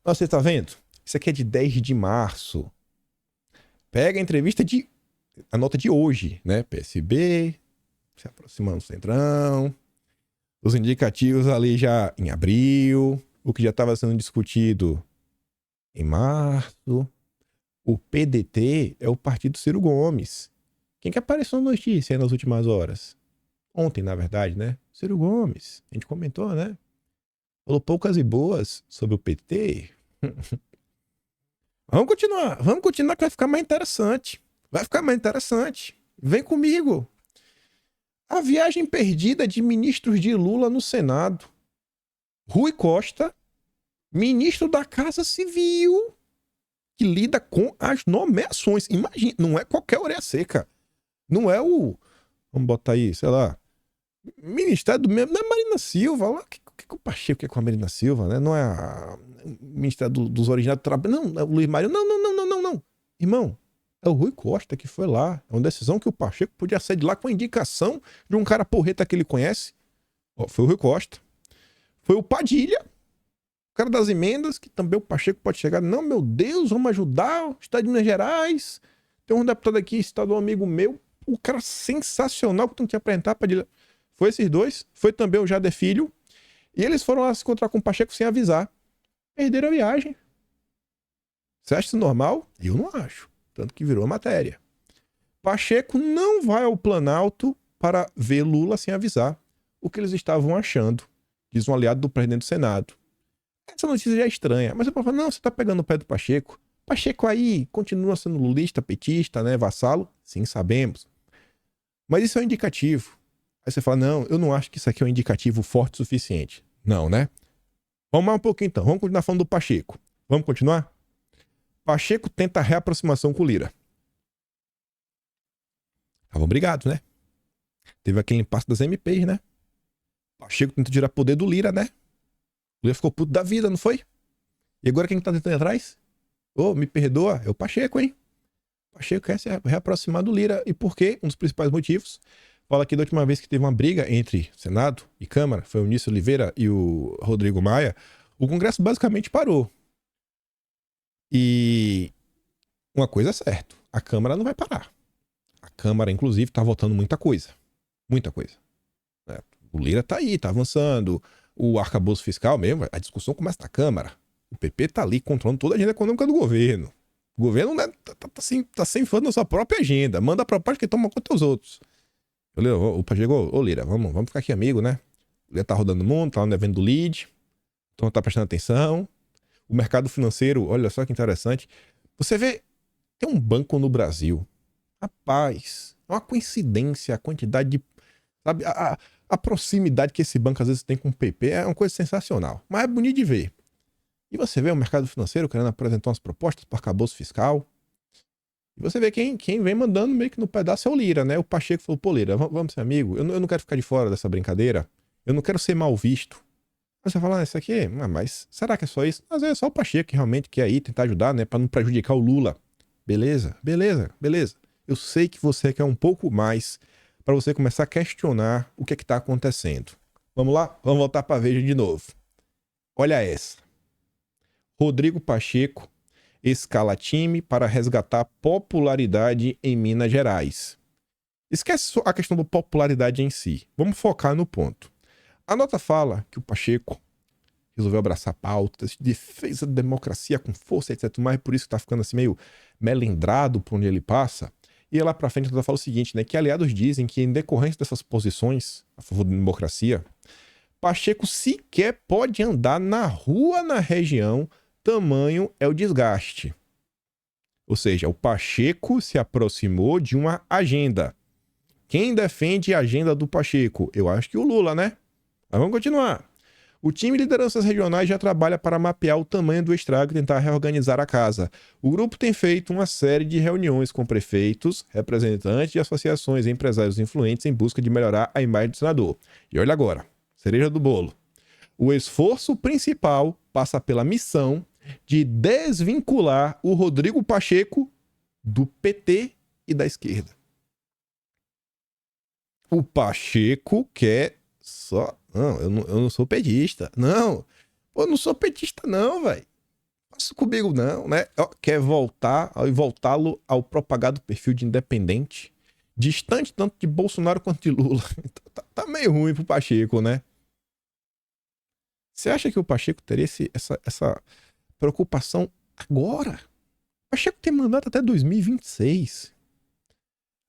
Speaker 1: Mas você tá vendo? Isso aqui é de 10 de março. Pega a nota de hoje, né? PSB, se aproximando do Centrão, os indicativos ali já em abril, o que já estava sendo discutido em março. O PDT é o partido Ciro Gomes. Quem que apareceu na notícia nas últimas horas? Ontem, na verdade, né? Ciro Gomes. A gente comentou, né? Falou poucas e boas sobre o PT. Vamos continuar que vai ficar mais interessante. Vai ficar mais interessante. Vem comigo. A viagem perdida de ministros de Lula no Senado. Rui Costa, ministro da Casa Civil, que lida com as nomeações. Imagina, não é qualquer orelha seca. Não é o... Vamos botar aí, sei lá... Ministério do mesmo... Não é Marina Silva. O que o Pacheco quer com a Marina Silva, né? Não é o Ministério dos Originários do Trabalho. Não, é o Luiz Mário. Não. Irmão, é o Rui Costa que foi lá. É uma decisão que o Pacheco podia sair de lá com a indicação de um cara porreta que ele conhece. Ó, foi o Rui Costa. Foi o Padilha, o cara das emendas, que também o Pacheco pode chegar. Não, meu Deus, vamos ajudar o Estado de Minas Gerais. Tem um deputado aqui, estadual amigo meu. O cara sensacional que tu não tinha apresentar, Padilha. Foi esses dois. Foi também o Jader Filho. E eles foram lá se encontrar com o Pacheco sem avisar. Perderam a viagem. Você acha isso normal? Eu não acho. Tanto que virou a matéria. Pacheco não vai ao Planalto para ver Lula sem avisar o que eles estavam achando. Diz um aliado do presidente do Senado. Essa notícia já é estranha. Mas eu falo, não, você tá pegando o pé do Pacheco. Pacheco aí continua sendo lulista, petista, né, vassalo? Sim, sabemos. Mas isso é um indicativo. Aí você fala, não, eu não acho que isso aqui é um indicativo forte o suficiente. Não, né? Vamos mais um pouquinho então. Vamos continuar falando do Pacheco. Vamos continuar? Pacheco tenta reaproximação com o Lira. Estavam brigados, né? Teve aquele impasse das MPs, né? Pacheco tenta tirar poder do Lira, né? O Lira ficou puto da vida, não foi? E agora quem tá tentando ir atrás? Ô, me perdoa, é o Pacheco, hein? O Pacheco quer se reaproximar do Lira. E por quê? Um dos principais motivos. Fala aqui da última vez que teve uma briga entre Senado e Câmara, foi o Eunício Oliveira e o Rodrigo Maia, o Congresso basicamente parou. E uma coisa é certa, a Câmara não vai parar. A Câmara, inclusive, tá votando muita coisa. Muita coisa. Né? O Lira tá aí, tá avançando. O arcabouço fiscal mesmo, a discussão começa na Câmara. O PP tá ali controlando toda a agenda econômica do governo. O governo, né, tá sem fã da sua própria agenda. Manda a proposta que toma conta dos outros. O Pacheco, ô Lira, vamos ficar aqui amigo, né? O Lira tá rodando o mundo, tá lá no evento do LEAD. Então tá prestando atenção. O mercado financeiro, olha só que interessante. Você vê, tem um banco no Brasil. Rapaz, é uma coincidência a quantidade de... Sabe, a proximidade que esse banco às vezes tem com o PP é uma coisa sensacional. Mas é bonito de ver. E você vê o mercado financeiro querendo apresentar umas propostas para arcabouço fiscal. E você vê quem vem mandando meio que no pedaço é o Lira, né? O Pacheco falou, pô, Lira, vamos ser amigo. Eu não quero ficar de fora dessa brincadeira. Eu não quero ser mal visto. Aí você fala, isso aqui, mas será que é só isso? Às vezes é só o Pacheco que realmente quer ir tentar ajudar, né? Pra não prejudicar o Lula. Beleza. Eu sei que você quer um pouco mais, para você começar a questionar o que é que está acontecendo. Vamos lá? Vamos voltar para a Veja de novo. Olha essa. Rodrigo Pacheco escala time para resgatar popularidade em Minas Gerais. Esquece a questão da popularidade em si. Vamos focar no ponto. A nota fala que o Pacheco resolveu abraçar pautas de defesa da democracia com força, etc. Mas por isso que tá ficando assim meio melindrado por onde ele passa. E lá pra frente ela fala o seguinte, né? Que aliados dizem que em decorrência dessas posições a favor da democracia, Pacheco sequer pode andar na rua na região, tamanho é o desgaste. Ou seja, o Pacheco se aproximou de uma agenda. Quem defende a agenda do Pacheco? Eu acho que o Lula, né? Mas vamos continuar. O time de lideranças regionais já trabalha para mapear o tamanho do estrago e tentar reorganizar a casa. O grupo tem feito uma série de reuniões com prefeitos, representantes de associações e empresários influentes em busca de melhorar a imagem do senador. E olha agora, cereja do bolo. O esforço principal passa pela missão de desvincular o Rodrigo Pacheco do PT e da esquerda. O Pacheco quer só... Não, eu não sou petista. Não, pô, eu não sou petista não, velho. Faça comigo não, né? Quer voltar e voltá-lo ao propagado perfil de independente, distante tanto de Bolsonaro quanto de Lula. Tá meio ruim pro Pacheco, né? Você acha que o Pacheco teria essa preocupação agora? O Pacheco tem mandato até 2026.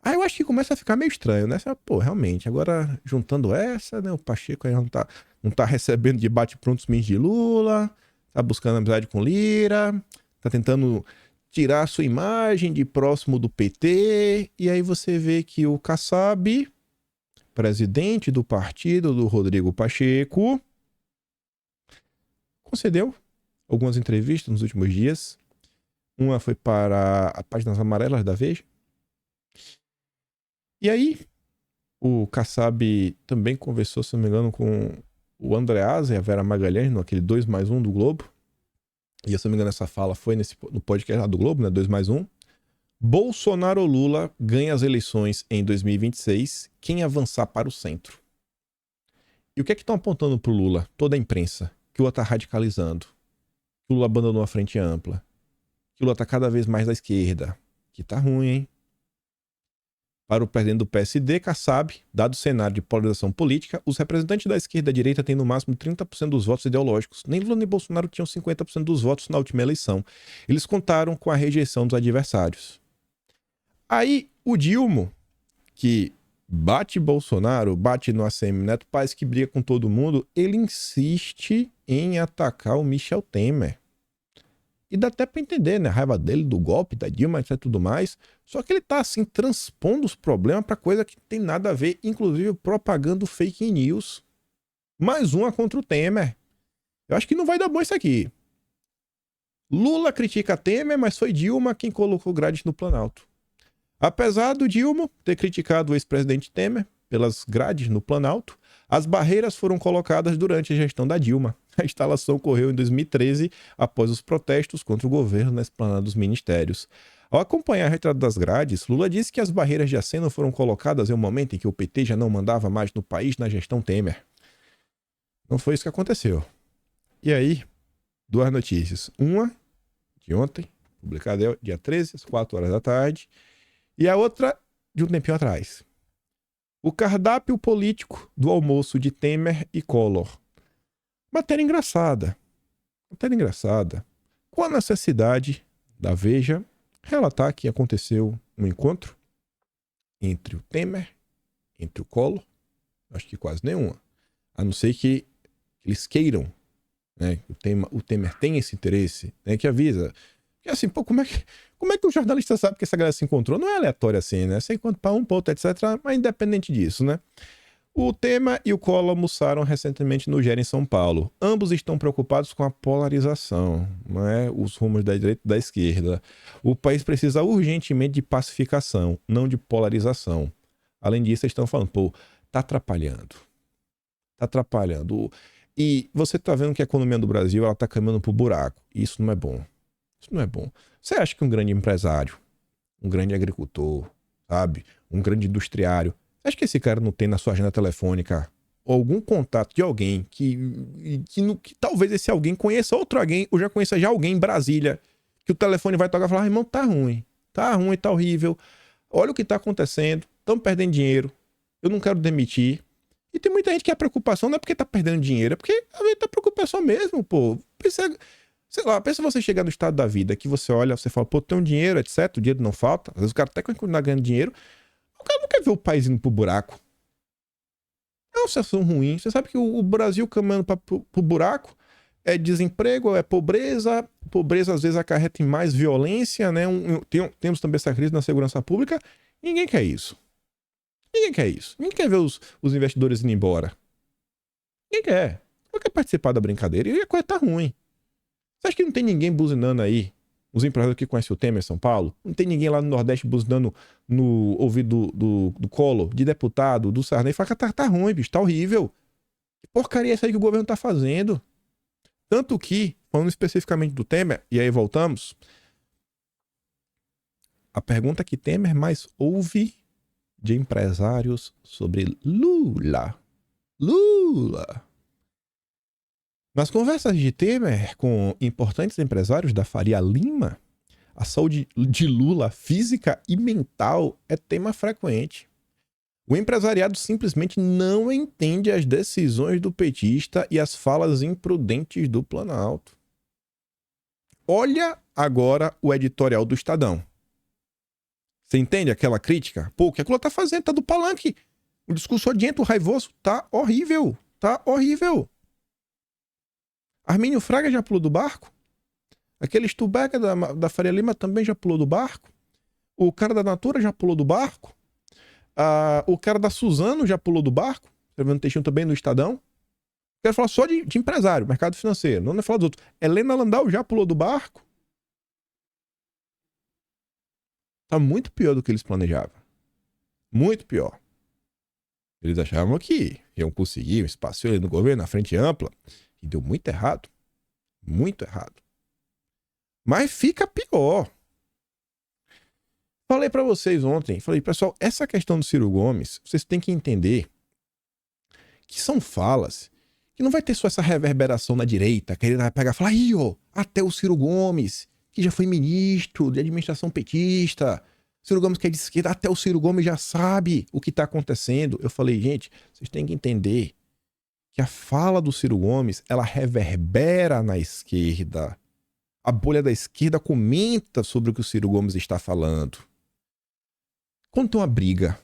Speaker 1: Aí eu acho que começa a ficar meio estranho, né? Pô, realmente, agora juntando essa, né? O Pacheco aí não tá recebendo de bate-prontos mins de Lula, tá buscando amizade com Lira, tá tentando tirar a sua imagem de próximo do PT, e aí você vê que o Kassab, presidente do partido do Rodrigo Pacheco, concedeu algumas entrevistas nos últimos dias. Uma foi para a Páginas Amarelas da Veja. E aí, o Kassab também conversou, se não me engano, com o Andreasa e a Vera Magalhães, naquele 2+1 do Globo. E, se não me engano, essa fala foi no podcast lá do Globo, né? 2+1. Bolsonaro ou Lula ganha as eleições em 2026, quem avançar para o centro. E o que é que estão apontando pro Lula? Toda a imprensa. Que o Lula tá radicalizando. Que o Lula abandonou a frente ampla. Que o Lula tá cada vez mais à esquerda. Que tá ruim, hein? Para o presidente do PSD, Kassab, dado o cenário de polarização política, os representantes da esquerda e da direita têm no máximo 30% dos votos ideológicos. Nem Lula nem Bolsonaro tinham 50% dos votos na última eleição. Eles contaram com a rejeição dos adversários. Aí, o Dilma, que bate Bolsonaro, bate no ACM Neto, parece que briga com todo mundo, ele insiste em atacar o Michel Temer. E dá até pra entender, né? A raiva dele, do golpe, da Dilma, etc. tudo mais. Só que ele tá, assim, transpondo os problemas pra coisa que não tem nada a ver, inclusive propagando fake news. Mais uma contra o Temer. Eu acho que não vai dar bom isso aqui. Lula critica Temer, mas foi Dilma quem colocou grades no Planalto. Apesar do Dilma ter criticado o ex-presidente Temer pelas grades no Planalto, as barreiras foram colocadas durante a gestão da Dilma. A instalação ocorreu em 2013, após os protestos contra o governo na esplanada dos ministérios. Ao acompanhar a retirada das grades, Lula disse que as barreiras de aceno foram colocadas em um momento em que o PT já não mandava mais no país na gestão Temer. Não foi isso que aconteceu. E aí, duas notícias. Uma, de ontem, publicada dia 13, às 4 horas da tarde, e a outra, de um tempinho atrás. O cardápio político do almoço de Temer e Collor. Matéria engraçada. Com a necessidade da Veja relatar que aconteceu um encontro entre o Temer, entre o Collor, acho que quase nenhuma. A não ser que eles queiram, né? O Temer tem esse interesse, né? Que avisa. Porque assim, pô, como é que o jornalista sabe que essa galera se encontrou? Não é aleatório assim, né? Você encontra para um, para outro, etc. Mas independente disso, né? O Temer e o Collor almoçaram recentemente no GER em São Paulo. Ambos estão preocupados com a polarização, não é? Os rumos da direita e da esquerda. O país precisa urgentemente de pacificação, não de polarização. Além disso, eles estão falando, pô, tá atrapalhando. E você tá vendo que a economia do Brasil, ela tá caminhando pro buraco. Isso não é bom. Você acha que um grande empresário, um grande agricultor, sabe? Um grande industriário, você Acho que esse cara não tem na sua agenda telefônica algum contato de alguém que talvez esse alguém conheça outro alguém, ou já conheça já alguém em Brasília, que o telefone vai tocar e falar, irmão, tá ruim, tá horrível, olha o que tá acontecendo, estamos perdendo dinheiro, eu não quero demitir. E tem muita gente que a preocupação não é porque tá perdendo dinheiro, é porque a gente tá preocupação mesmo, pô. Pensa, sei lá, pensa você chegar no estado da vida, que você olha, você fala, pô, tem um dinheiro, etc, o dinheiro não falta, às vezes o cara até continuar ganhando dinheiro, o cara não quer ver o país indo pro buraco. É uma situação ruim. Você sabe que o Brasil caminhando pro buraco é desemprego, é pobreza. Pobreza às vezes acarreta em mais violência, né? Temos também essa crise na segurança pública. Ninguém quer isso. Ninguém quer isso. Ninguém quer ver os investidores indo embora. Ninguém quer. Não quer participar da brincadeira e a coisa tá ruim. Você acha que não tem ninguém buzinando aí? Os empresários que conhecem o Temer em São Paulo? Não tem ninguém lá no Nordeste buzinando no ouvido do Collor, de deputado, do Sarney? Fala que tá ruim, bicho, tá horrível. Que porcaria é essa aí que o governo tá fazendo? Tanto que, falando especificamente do Temer, e aí voltamos, a pergunta que Temer mais ouve de empresários sobre Lula. Nas conversas de Temer com importantes empresários da Faria Lima, a saúde de Lula física e mental é tema frequente. O empresariado simplesmente não entende as decisões do petista e as falas imprudentes do Planalto. Olha agora o editorial do Estadão. Você entende aquela crítica? Pô, o que a Lula tá fazendo? Tá do palanque. O discurso odiento, raivoso, tá horrível. Tá horrível. Armínio Fraga já pulou do barco. Aquele Stubecker da Faria Lima também já pulou do barco. O cara da Natura já pulou do barco. O cara da Suzano já pulou do barco. Escrevendo um textinho também no Estadão. Quero falar só de empresário, mercado financeiro. Não é falar dos outros. Helena Landau já pulou do barco. Tá muito pior do que eles planejavam. Muito pior. Eles achavam que iam conseguir um espaço ali no governo, na frente ampla. E deu muito errado. Muito errado. Mas fica pior. Falei pra vocês ontem. Falei, pessoal, essa questão do Ciro Gomes, vocês têm que entender que são falas que não vai ter só essa reverberação na direita, que ele vai pegar e falar, aí, ó, até o Ciro Gomes, que já foi ministro de administração petista, Ciro Gomes que é de esquerda, até o Ciro Gomes já sabe o que tá acontecendo. Eu falei, gente, vocês têm que entender que a fala do Ciro Gomes, ela reverbera na esquerda. A bolha da esquerda comenta sobre o que o Ciro Gomes está falando. Quando tem uma briga,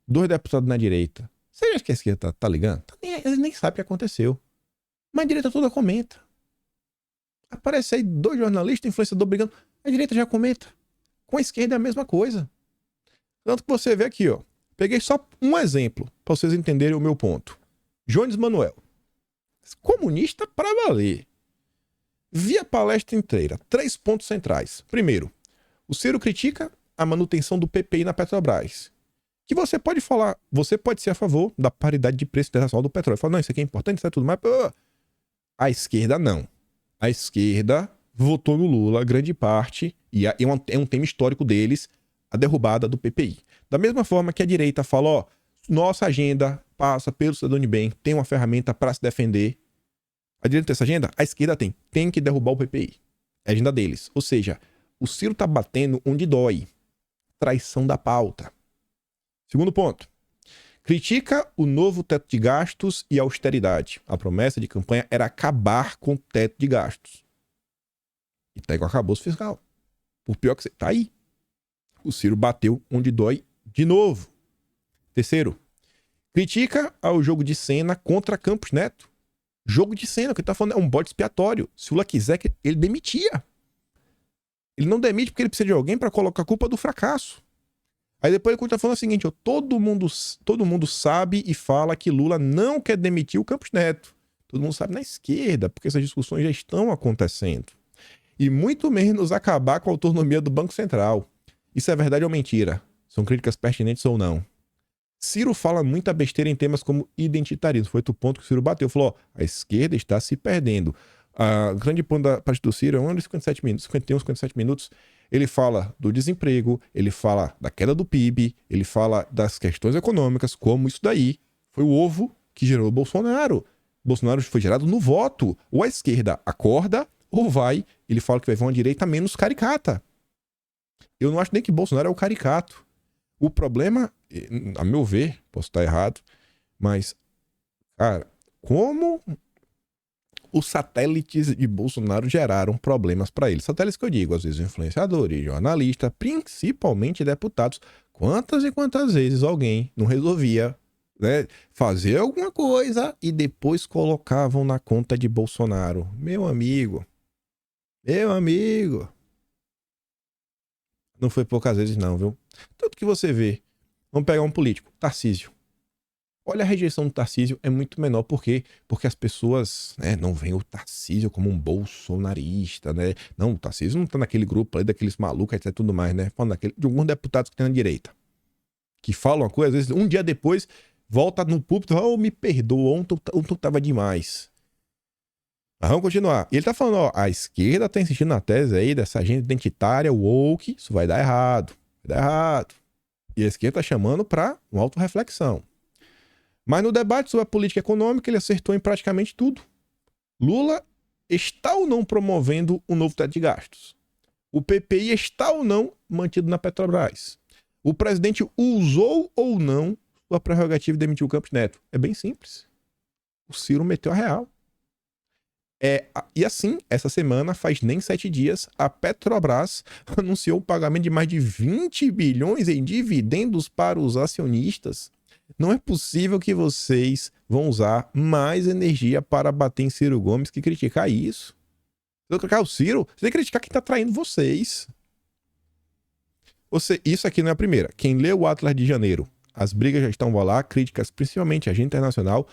Speaker 1: dois deputados na direita, você acha que a esquerda tá ligando? Eles nem sabem o que aconteceu. Mas a direita toda comenta. Aparece aí dois jornalistas, influenciador brigando, a direita já comenta. Com a esquerda é a mesma coisa. Tanto que você vê aqui, ó. Peguei só um exemplo, para vocês entenderem o meu ponto. Jones Manuel. Comunista para valer. Via palestra inteira, 3 pontos centrais. Primeiro, o Ciro critica a manutenção do PPI na Petrobras. Que você pode falar, você pode ser a favor da paridade de preço internacional do petróleo. Fala, não, isso aqui é importante, isso é tudo mais. A esquerda não. A esquerda votou no Lula, grande parte, e é um tema histórico deles, a derrubada do PPI. Da mesma forma que a direita fala, ó, nossa agenda passa pelo cidadão de bem, tem uma ferramenta para se defender. A direita tem essa agenda? A esquerda tem que derrubar o PPI. É a agenda deles. Ou seja, o Ciro tá batendo onde dói. Traição da pauta. Segundo ponto. Critica o novo teto de gastos e austeridade. A promessa de campanha era acabar com o teto de gastos. E tá igual acabouço fiscal. Por pior que você... Tá aí. O Ciro bateu onde dói de novo. Terceiro. Critica ao jogo de cena contra Campos Neto. Jogo de cena, o que ele tá falando é um bode expiatório. Se o Lula quiser, ele demitia. Ele não demite porque ele precisa de alguém para colocar a culpa do fracasso. Aí depois ele tá falando o seguinte, ó, todo mundo sabe e fala que Lula não quer demitir o Campos Neto. Todo mundo sabe na esquerda, porque essas discussões já estão acontecendo. E muito menos acabar com a autonomia do Banco Central. Isso é verdade ou mentira? São críticas pertinentes ou não? Ciro fala muita besteira em temas como identitarismo. Foi outro ponto que o Ciro bateu. Falou, ó, a esquerda está se perdendo. A grande ponto da parte do Ciro é 1 hora e 57 minutos, 51, 57 minutos. Ele fala do desemprego, ele fala da queda do PIB, ele fala das questões econômicas, como isso daí foi o ovo que gerou o Bolsonaro. Bolsonaro foi gerado no voto. Ou a esquerda acorda, ou vai, ele fala que vai vir uma direita menos caricata. Eu não acho nem que Bolsonaro é o caricato. O problema, a meu ver, posso estar errado, mas, cara, como os satélites de Bolsonaro geraram problemas para ele. Satélites que eu digo, às vezes influenciadores, jornalistas, principalmente deputados. Quantas e quantas vezes alguém não resolvia, né, fazer alguma coisa e depois colocavam na conta de Bolsonaro? Meu amigo. Não foi poucas vezes não, viu? Tanto que você vê. Vamos pegar um político, Tarcísio. Olha, a rejeição do Tarcísio é muito menor. Por quê? Porque as pessoas, né, não veem o Tarcísio como um bolsonarista, né? Não, o Tarcísio não tá naquele grupo ali daqueles malucos, etc, tudo mais, né? Falando de alguns deputados que tem na direita. Que falam uma coisa, às vezes, um dia depois, volta no púlpito, me perdoa, ontem tava demais. Mas vamos continuar. E ele tá falando, ó, a esquerda tá insistindo na tese aí dessa agenda identitária, woke, isso vai dar errado. Vai dar errado. E a esquerda tá chamando pra uma autorreflexão. Mas no debate sobre a política econômica, ele acertou em praticamente tudo. Lula está ou não promovendo um novo teto de gastos? O PPI está ou não mantido na Petrobras? O presidente usou ou não sua prerrogativa de demitir o Campos Neto? É bem simples. O Ciro meteu a real. E assim, essa semana, faz nem 7 dias, a Petrobras anunciou o pagamento de mais de 20 bilhões em dividendos para os acionistas. Não é possível que vocês vão usar mais energia para bater em Ciro Gomes que criticar isso. Se eu criticar o Ciro, você tem que criticar quem está traindo vocês. Isso aqui não é a primeira. Quem leu o Atlas de Janeiro, as brigas já estão lá, críticas principalmente à agenda internacional.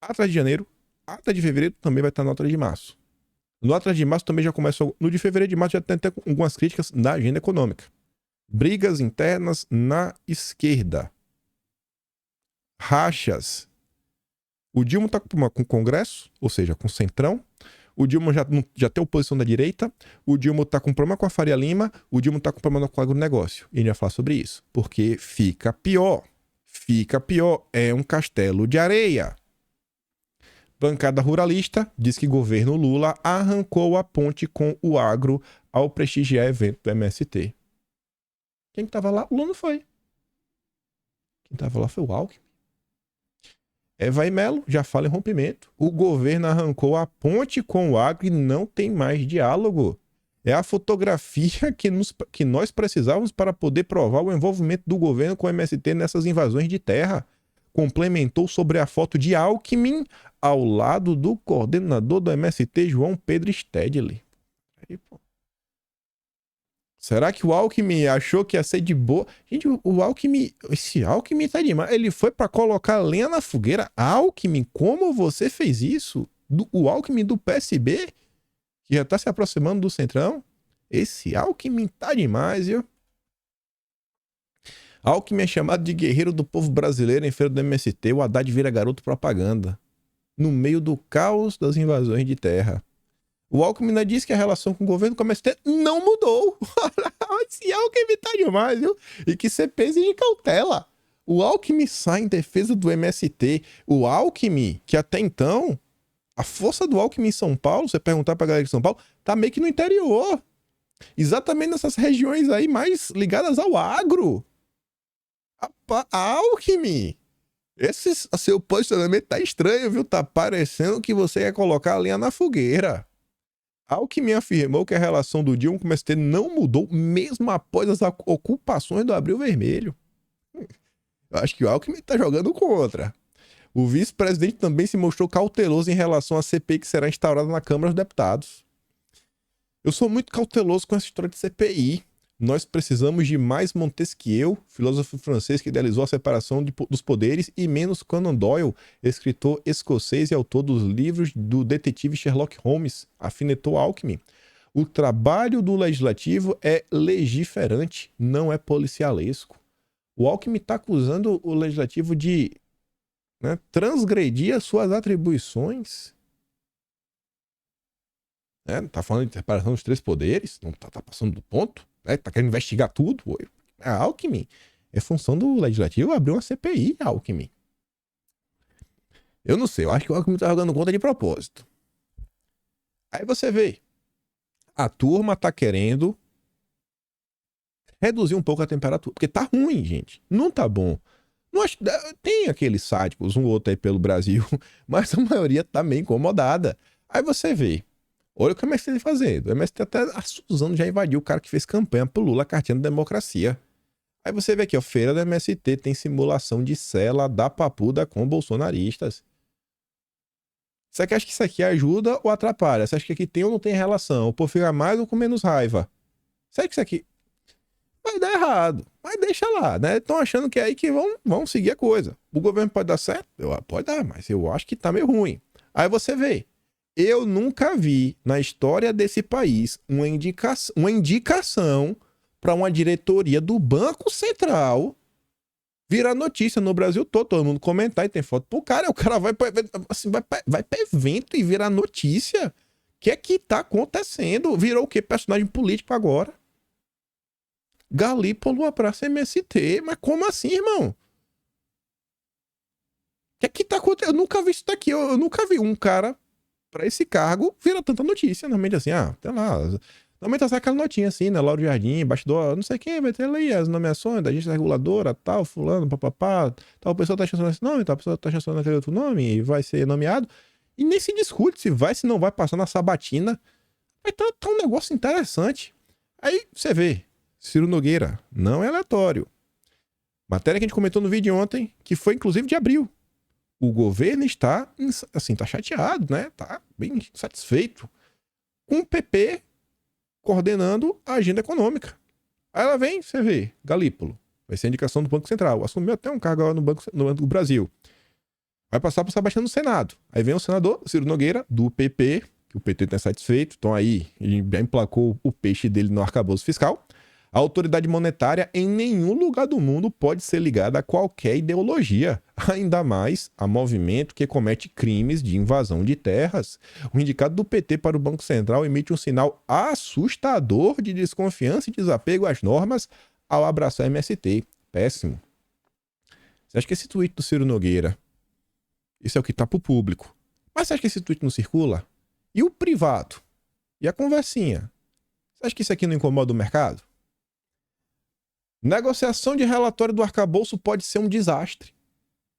Speaker 1: Atlas de Janeiro, Atlas de Fevereiro também vai estar no Atlas de Março. No Atlas de Março também já começou. No de Fevereiro e de Março já tem até algumas críticas na agenda econômica. Brigas internas na esquerda. Rachas. O Dilma tá com o Congresso, ou seja, com o Centrão. O Dilma já tem oposição da direita. O Dilma tá com problema com a Faria Lima. O Dilma tá com problema com o agronegócio. E a gente vai falar sobre isso. Porque fica pior. Fica pior. É um castelo de areia. Bancada ruralista diz que governo Lula arrancou a ponte com o agro ao prestigiar evento do MST. Quem que tava lá? O Lula não foi. Quem tava lá foi o Alckmin. Vai Melo, já fala em rompimento. O governo arrancou a ponte com o agro e não tem mais diálogo. É a fotografia que nós precisávamos para poder provar o envolvimento do governo com o MST nessas invasões de terra. Complementou sobre a foto de Alckmin ao lado do coordenador do MST, João Pedro Stedley. Aí, pô. Será que o Alckmin achou que ia ser de boa? Gente, esse Alckmin tá demais. Ele foi pra colocar lenha na fogueira. Alckmin, como você fez isso? O Alckmin do PSB, que já tá se aproximando do Centrão. Esse Alckmin tá demais, viu? Alckmin é chamado de guerreiro do povo brasileiro em feira do MST. O Haddad vira garoto propaganda. No meio do caos das invasões de terra. O Alckmin diz que a relação com o governo com o MST não mudou. Esse Alckmin tá demais, viu? E que você pense de cautela. O Alckmin sai em defesa do MST. O Alckmin, que até então, a força do Alckmin em São Paulo, você perguntar pra galera de São Paulo, tá meio que no interior. Exatamente nessas regiões aí mais ligadas ao agro. Alckmin, esse seu posicionamento tá estranho, viu? Tá parecendo que você quer colocar a lenha na fogueira. Alckmin afirmou que a relação do Dilma com o MST não mudou mesmo após as ocupações do Abril Vermelho. Eu acho que o Alckmin tá jogando contra. O vice-presidente também se mostrou cauteloso em relação à CPI que será instaurada na Câmara dos Deputados. Eu sou muito cauteloso com essa história de CPI. Nós precisamos de mais Montesquieu, filósofo francês que idealizou a separação dos poderes, e menos Conan Doyle, escritor escocês e autor dos livros do detetive Sherlock Holmes, afinetou Alckmin. O trabalho do legislativo é legiferante, não é policialesco. O Alckmin está acusando o legislativo de, né, transgredir as suas atribuições. Tá falando de separação dos 3 poderes? Não tá passando do ponto? né? Tá querendo investigar tudo? Pô. A Alckmin, é função do Legislativo abrir uma CPI, Alckmin. Eu não sei, eu acho que o Alckmin tá jogando conta de propósito. Aí você vê, a turma tá querendo reduzir um pouco a temperatura, porque tá ruim, gente. Não tá bom. Não acho, tem aqueles sádicos, um ou outro aí pelo Brasil, mas a maioria tá meio incomodada. Aí você vê, olha o que o MST tá fazendo. O MST até a Suzano já invadiu o cara que fez campanha pro Lula, cartinha da democracia. Aí você vê aqui, ó, feira do MST tem simulação de cela da papuda com bolsonaristas. Você acha que isso aqui ajuda ou atrapalha? Você acha que aqui tem ou não tem relação? O povo fica mais ou com menos raiva? Será que isso aqui vai dar errado? Mas deixa lá, né? Estão achando que é aí que vão seguir a coisa. O governo pode dar certo? Pode dar, mas eu acho que tá meio ruim. Aí você vê. Eu nunca vi na história desse país uma indicação para uma diretoria do Banco Central virar notícia no Brasil todo mundo comentar e tem foto pro cara, o cara vai pra evento e virar notícia. O que é que tá acontecendo? Virou o quê? Personagem político agora. Galípolo a praça MST, mas como assim, irmão? O que é que tá acontecendo? Eu nunca vi isso daqui, eu nunca vi um cara pra esse cargo virar tanta notícia, normalmente assim, sei lá, normalmente sai aquela notinha assim, né? Lauro Jardim, bastidor, não sei quem, vai ter ali as nomeações da agência reguladora, tal, fulano, papapá, tal pessoa tá chancelando esse nome, tal pessoa tá chancelando aquele outro nome e vai ser nomeado. E nem se discute se vai, se não vai passar na sabatina. Mas tá um negócio interessante. Aí você vê, Ciro Nogueira, não é aleatório. Matéria que a gente comentou no vídeo ontem, que foi inclusive de abril. O governo está, assim, tá chateado, né? Tá bem satisfeito com o PP coordenando a agenda econômica. Aí ela vem, você vê, Galípolo, vai ser a indicação do Banco Central, assumiu até um cargo agora no Banco do Brasil. Vai passar para o Sebastião no Senado. Aí vem o senador Ciro Nogueira, do PP, que o PT está satisfeito, então aí ele já emplacou o peixe dele no arcabouço fiscal. A autoridade monetária em nenhum lugar do mundo pode ser ligada a qualquer ideologia, ainda mais a movimento que comete crimes de invasão de terras. O indicado do PT para o Banco Central emite um sinal assustador de desconfiança e desapego às normas ao abraçar MST. Péssimo. Você acha que esse tweet do Ciro Nogueira, isso é o que está para o público, mas você acha que esse tweet não circula? E o privado? E a conversinha? Você acha que isso aqui não incomoda o mercado? Negociação de relatório do arcabouço pode ser um desastre,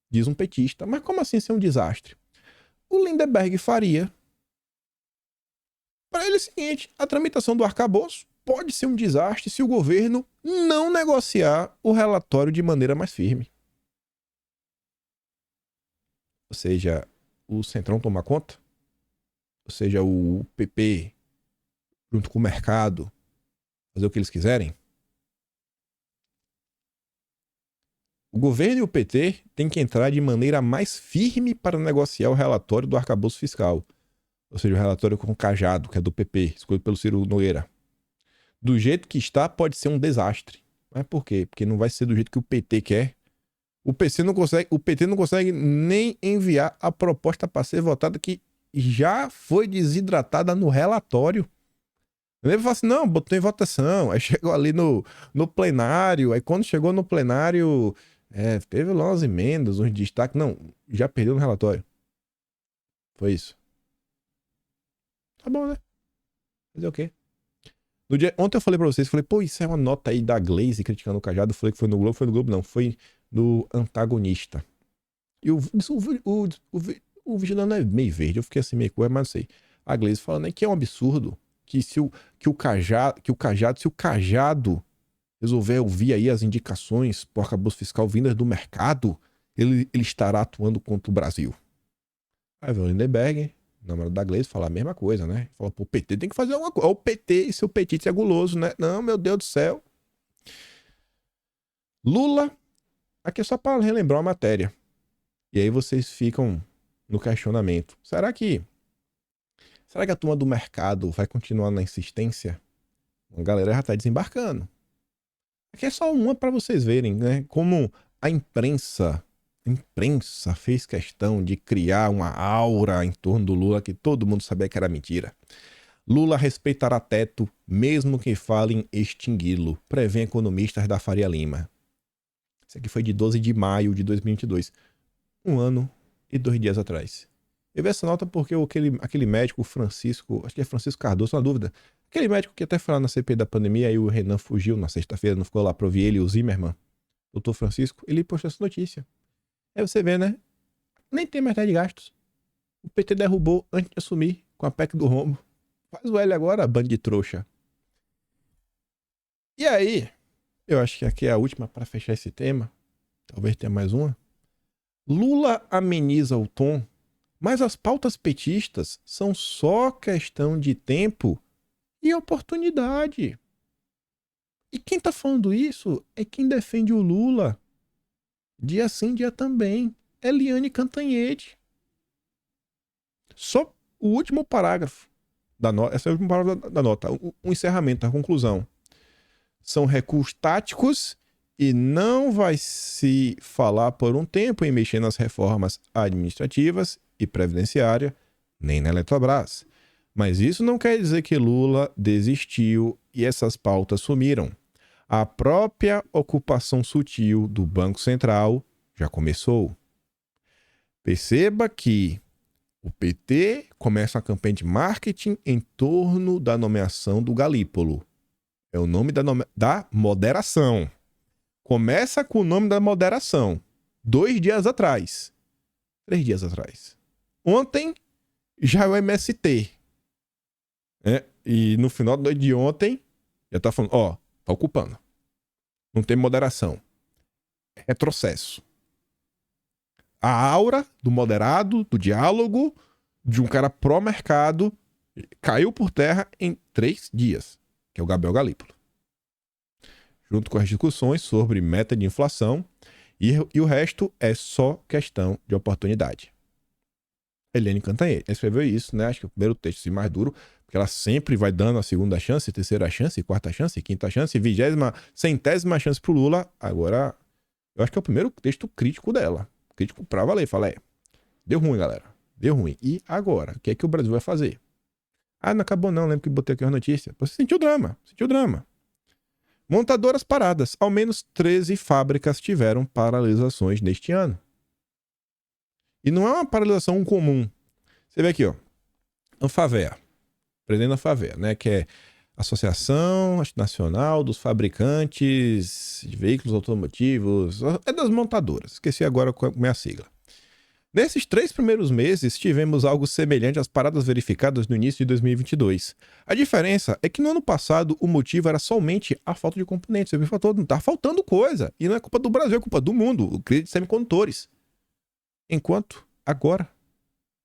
Speaker 1: diz um petista. Mas como assim ser um desastre? O Lindenberg faria. Para ele é o seguinte, a tramitação do arcabouço pode ser um desastre se o governo não negociar o relatório de maneira mais firme. Ou seja, o Centrão tomar conta, ou seja, o PP, junto com o mercado, fazer o que eles quiserem. O governo e o PT têm que entrar de maneira mais firme para negociar o relatório do arcabouço fiscal. Ou seja, o relatório com o Cajado, que é do PP, escolhido pelo Ciro Nogueira. Do jeito que está, pode ser um desastre. Mas por quê? Porque não vai ser do jeito que o PT quer. O PT não consegue nem enviar a proposta para ser votada que já foi desidratada no relatório. Ele fala assim, não, botou em votação. Aí chegou ali no plenário. Aí quando chegou no plenário, teve lá umas emendas, uns destaques. Não, já perdeu no relatório. Foi isso. Tá bom, né? Fazer o quê? Ontem eu falei pra vocês, falei, pô, isso é uma nota aí da Glaze criticando o Cajado. Eu falei que foi no Globo não, foi no Antagonista. E o vigilante é meio verde, eu fiquei assim meio coisa, mas não sei. A Glaze falando aí que é um absurdo que se o Cajado resolver ouvir aí as indicações por arcabouço fiscal vindas do mercado, ele estará atuando contra o Brasil. Aí vem o Lindenberg, namorado da Glaze, fala a mesma coisa, né? Fala, pô, o PT tem que fazer alguma coisa. Olha o PT e seu petite é guloso, né? Não, meu Deus do céu. Lula, aqui é só para relembrar uma matéria. E aí vocês ficam no questionamento. Será que a turma do mercado vai continuar na insistência? A galera já tá desembarcando. Aqui é só uma para vocês verem, né? Como a imprensa fez questão de criar uma aura em torno do Lula que todo mundo sabia que era mentira. Lula respeitará teto, mesmo que fale em extingui-lo, prevê economistas da Faria Lima. Isso aqui foi de 12 de maio de 2022. 1 ano e 2 dias atrás. Eu vi essa nota porque aquele médico Francisco, acho que é Francisco Cardoso, na dúvida. Aquele médico que até foi lá na CPI da pandemia, aí o Renan fugiu na sexta-feira, não ficou lá pra ouvir ele e o Zimmermann, doutor Francisco, ele postou essa notícia. Aí você vê, né? Nem tem mais teto de gastos. O PT derrubou antes de assumir com a PEC do rombo. Faz o L agora, bando de trouxa. E aí, eu acho que aqui é a última para fechar esse tema. Talvez tenha mais uma. Lula ameniza o tom, mas as pautas petistas são só questão de tempo e oportunidade. E quem tá falando isso é quem defende o Lula. Dia sim, dia também. Eliane Cantanhede. Só o último parágrafo da nota. Essa é o último parágrafo da nota. O encerramento, a conclusão. São recursos táticos e não vai se falar por um tempo em mexer nas reformas administrativas e previdenciária, nem na Eletrobras. Mas isso não quer dizer que Lula desistiu e essas pautas sumiram. A própria ocupação sutil do Banco Central já começou. Perceba que o PT começa uma campanha de marketing em torno da nomeação do Galípolo. É o nome da moderação. Começa com o nome da moderação. 2 dias atrás. 3 dias atrás. Ontem já é o MST. E no final da noite de ontem, já tá falando, tá ocupando. Não tem moderação. Retrocesso. A aura do moderado, do diálogo, de um cara pró-mercado, caiu por terra em 3 dias, que é o Gabriel Galípolo. Junto com as discussões sobre meta de inflação, e o resto é só questão de oportunidade. Eliane Cantanhede escreveu isso, né? Acho que é o primeiro texto assim, mais duro, porque ela sempre vai dando a segunda chance, terceira chance, quarta chance, quinta chance, 20ª, 100ª chance pro Lula. Agora, eu acho que é o primeiro texto crítico dela. Crítico pra valer. Fala, deu ruim, galera. Deu ruim. E agora? O que é que o Brasil vai fazer? Não acabou não, lembro que botei aqui uma notícia. Você sentiu drama, Montadoras paradas. Ao menos 13 fábricas tiveram paralisações neste ano. E não é uma paralisação comum. Você vê aqui, Anfavea. Presidente da Anfavea, né? Que é Associação Nacional dos Fabricantes de Veículos Automotivos. É das montadoras. Esqueci agora qual é a sigla. Nesses 3 primeiros meses, tivemos algo semelhante às paradas verificadas no início de 2022. A diferença é que no ano passado o motivo era somente a falta de componentes. Você viu, não tá faltando coisa. E não é culpa do Brasil, é culpa do mundo. O crédito de semicondutores. Enquanto agora,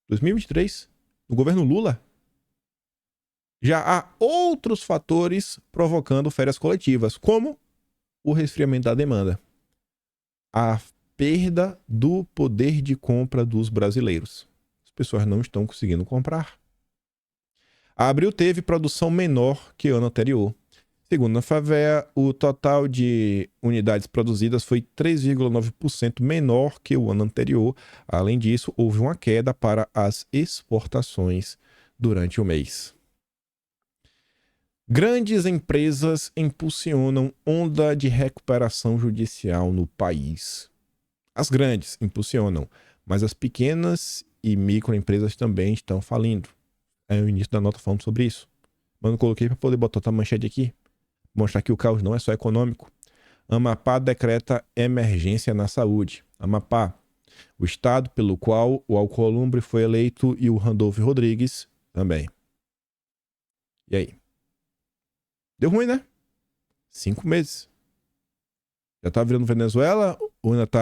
Speaker 1: 2023, no governo Lula, já há outros fatores provocando férias coletivas, como o resfriamento da demanda. A perda do poder de compra dos brasileiros. As pessoas não estão conseguindo comprar. Abril teve produção menor que o ano anterior. Segundo a Anfavea, o total de unidades produzidas foi 3,9% menor que o ano anterior. Além disso, houve uma queda para as exportações durante o mês. Grandes empresas impulsionam onda de recuperação judicial no país. As grandes impulsionam, mas as pequenas e microempresas também estão falindo. É o início da nota falando sobre isso. Mas eu coloquei para poder botar a manchete aqui. Mostrar que o caos não é só econômico. Amapá decreta emergência na saúde. Amapá, o estado pelo qual o Alcolumbre foi eleito e o Randolfo Rodrigues também. E aí? Deu ruim, né? 5 meses. Já tá virando Venezuela ou ainda tá...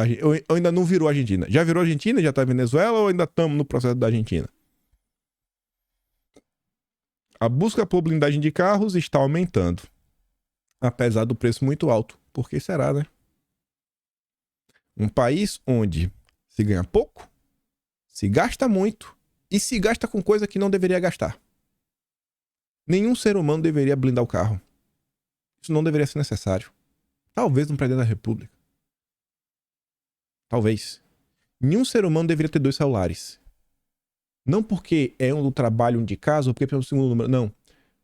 Speaker 1: ou ainda não virou Argentina? Já virou Argentina? Já tá Venezuela ou ainda estamos no processo da Argentina? A busca por blindagem de carros está aumentando. Apesar do preço muito alto. Por que será, né? Um país onde se ganha pouco, se gasta muito e se gasta com coisa que não deveria gastar. Nenhum ser humano deveria blindar o carro. Isso não deveria ser necessário. Talvez no presidente da República. Talvez. Nenhum ser humano deveria ter 2 celulares. Não porque é um do trabalho, um de casa, ou porque é o segundo número. Não.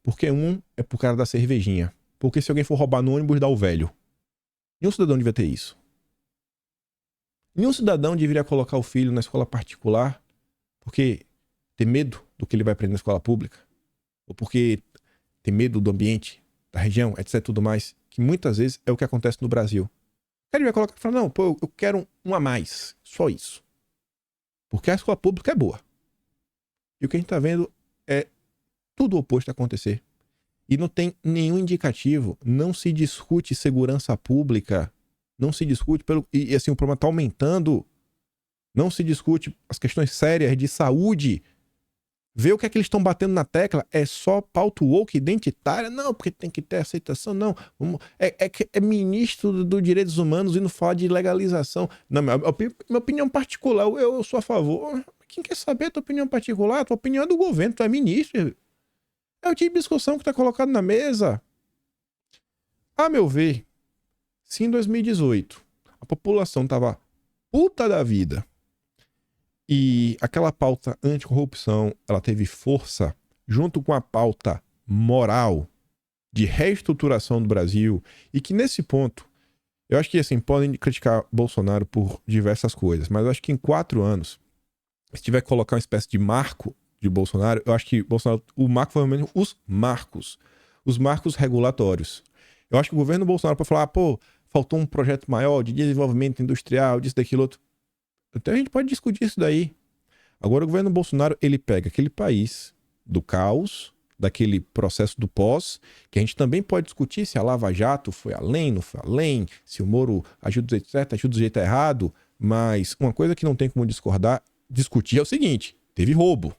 Speaker 1: Porque um é pro cara da cervejinha. Porque se alguém for roubar no ônibus, dá o velho. Nenhum cidadão devia ter isso. Nenhum cidadão deveria colocar o filho na escola particular porque tem medo do que ele vai aprender na escola pública. Ou porque tem medo do ambiente, da região, etc. Tudo mais. Que muitas vezes é o que acontece no Brasil. O cara vai colocar e falar, não, pô, eu quero um a mais. Só isso. Porque a escola pública é boa. E o que a gente tá vendo é tudo o oposto acontecer. E não tem nenhum indicativo, não se discute segurança pública, não se discute e assim, o problema está aumentando, não se discute as questões sérias de saúde. Vê o que é que eles estão batendo na tecla, é só pauta woke identitária? Não, porque tem que ter aceitação, não. É ministro dos direitos humanos indo falar de legalização. Não, minha opinião particular, eu sou a favor. Quem quer saber a tua opinião particular? A tua opinião é do governo, tu é ministro. É o tipo de discussão que está colocado na mesa. A meu ver, se em 2018 a população estava puta da vida e aquela pauta anticorrupção ela teve força junto com a pauta moral de reestruturação do Brasil e que nesse ponto, eu acho que assim, podem criticar Bolsonaro por diversas coisas, mas eu acho que em 4 anos, se tiver que colocar uma espécie de marco de Bolsonaro, eu acho que Bolsonaro, o marco foi realmente os marcos regulatórios. Eu acho que o governo Bolsonaro pode falar, pô, faltou um projeto maior de desenvolvimento industrial, disso, daquilo, outro. Então a gente pode discutir isso daí. Agora o governo Bolsonaro, ele pega aquele país do caos, daquele processo do pós, que a gente também pode discutir se a Lava Jato foi além, não foi além, se o Moro agiu do jeito certo, agiu do jeito errado, mas uma coisa que não tem como discutir é o seguinte, teve roubo.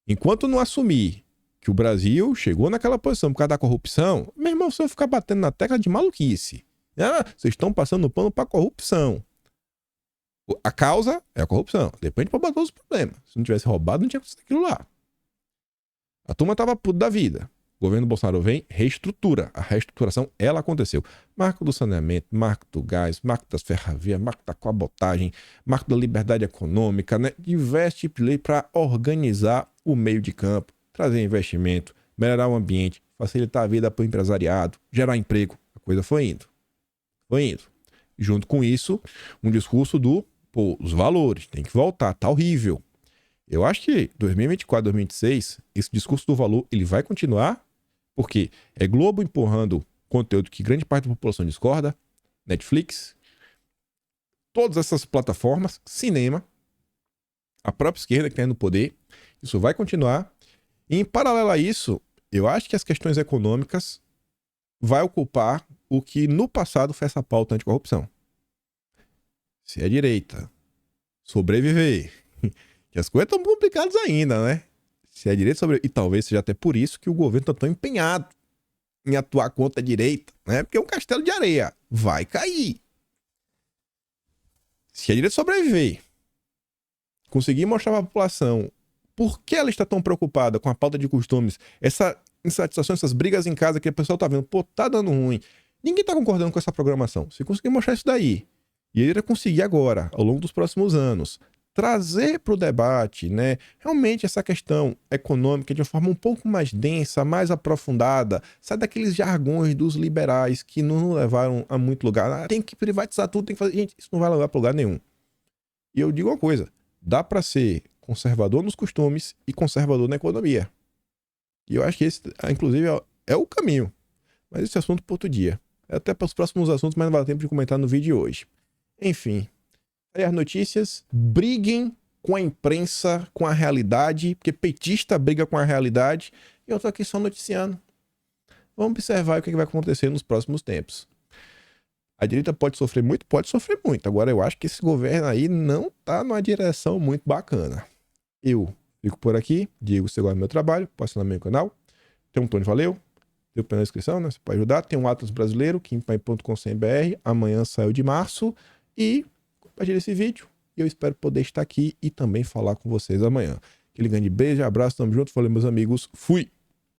Speaker 1: Enquanto não assumir que o Brasil chegou naquela posição por causa da corrupção, meu irmão, se eu ficar batendo na tecla de maluquice. Ah, vocês estão passando pano para corrupção. A causa é a corrupção. Depois a gente pode botar os problemas. Se não tivesse roubado, não tinha acontecido aquilo lá. A turma tava puto da vida. O governo Bolsonaro vem, reestrutura. A reestruturação, ela aconteceu. Marco do saneamento, marco do gás, marco das ferrovias, marco da cabotagem, marco da liberdade econômica, né? Diversos tipos de lei para organizar o meio de campo, trazer investimento, melhorar o ambiente, facilitar a vida para o empresariado, gerar emprego. A coisa foi indo. Foi indo. Junto com isso, um discurso os valores, tem que voltar, tá horrível. Eu acho que 2024, 2026, esse discurso do valor, ele vai continuar, porque é Globo empurrando conteúdo que grande parte da população discorda, Netflix, todas essas plataformas, cinema, a própria esquerda que tem no poder, isso vai continuar. E em paralelo a isso, eu acho que as questões econômicas vai ocupar o que no passado foi essa pauta anticorrupção. Se a direita sobreviver, que as coisas estão complicadas ainda, né? Se a direita sobreviver, e talvez seja até por isso que o governo está tão empenhado em atuar contra a direita, né? Porque é um castelo de areia, vai cair. Se a direita sobreviver, conseguir mostrar para a população por que ela está tão preocupada com a pauta de costumes, essa insatisfação, essas brigas em casa que o pessoal tá vendo, pô, tá dando ruim. Ninguém tá concordando com essa programação. Se conseguir mostrar isso daí, e ele vai conseguir agora, ao longo dos próximos anos, trazer para o debate, né, realmente essa questão econômica de uma forma um pouco mais densa, mais aprofundada, sai daqueles jargões dos liberais que não levaram a muito lugar. Ah, tem que privatizar tudo, tem que fazer... Gente, isso não vai levar para lugar nenhum. E eu digo uma coisa, dá para ser conservador nos costumes e conservador na economia. E eu acho que esse, inclusive, é o caminho. Mas esse assunto para outro dia. Até para os próximos assuntos, mas não vai dar tempo de comentar no vídeo de hoje. Enfim, aí as notícias, briguem com a imprensa, com a realidade, porque petista briga com a realidade, e eu tô aqui só noticiando. Vamos observar o que vai acontecer nos próximos tempos. A direita pode sofrer muito? Pode sofrer muito. Agora, eu acho que esse governo aí não tá numa direção muito bacana. Eu fico por aqui, digo se você gosta do meu trabalho, pode assinar meu canal. Tem um Tony Valeu, deu na descrição, né? Você pode ajudar. Tem um Atlas Brasileiro, kimpai.com.br, amanhã saiu de março. E compartilhe esse vídeo. E eu espero poder estar aqui e também falar com vocês amanhã. Aquele grande beijo, abraço, tamo junto. Falei, meus amigos. Fui!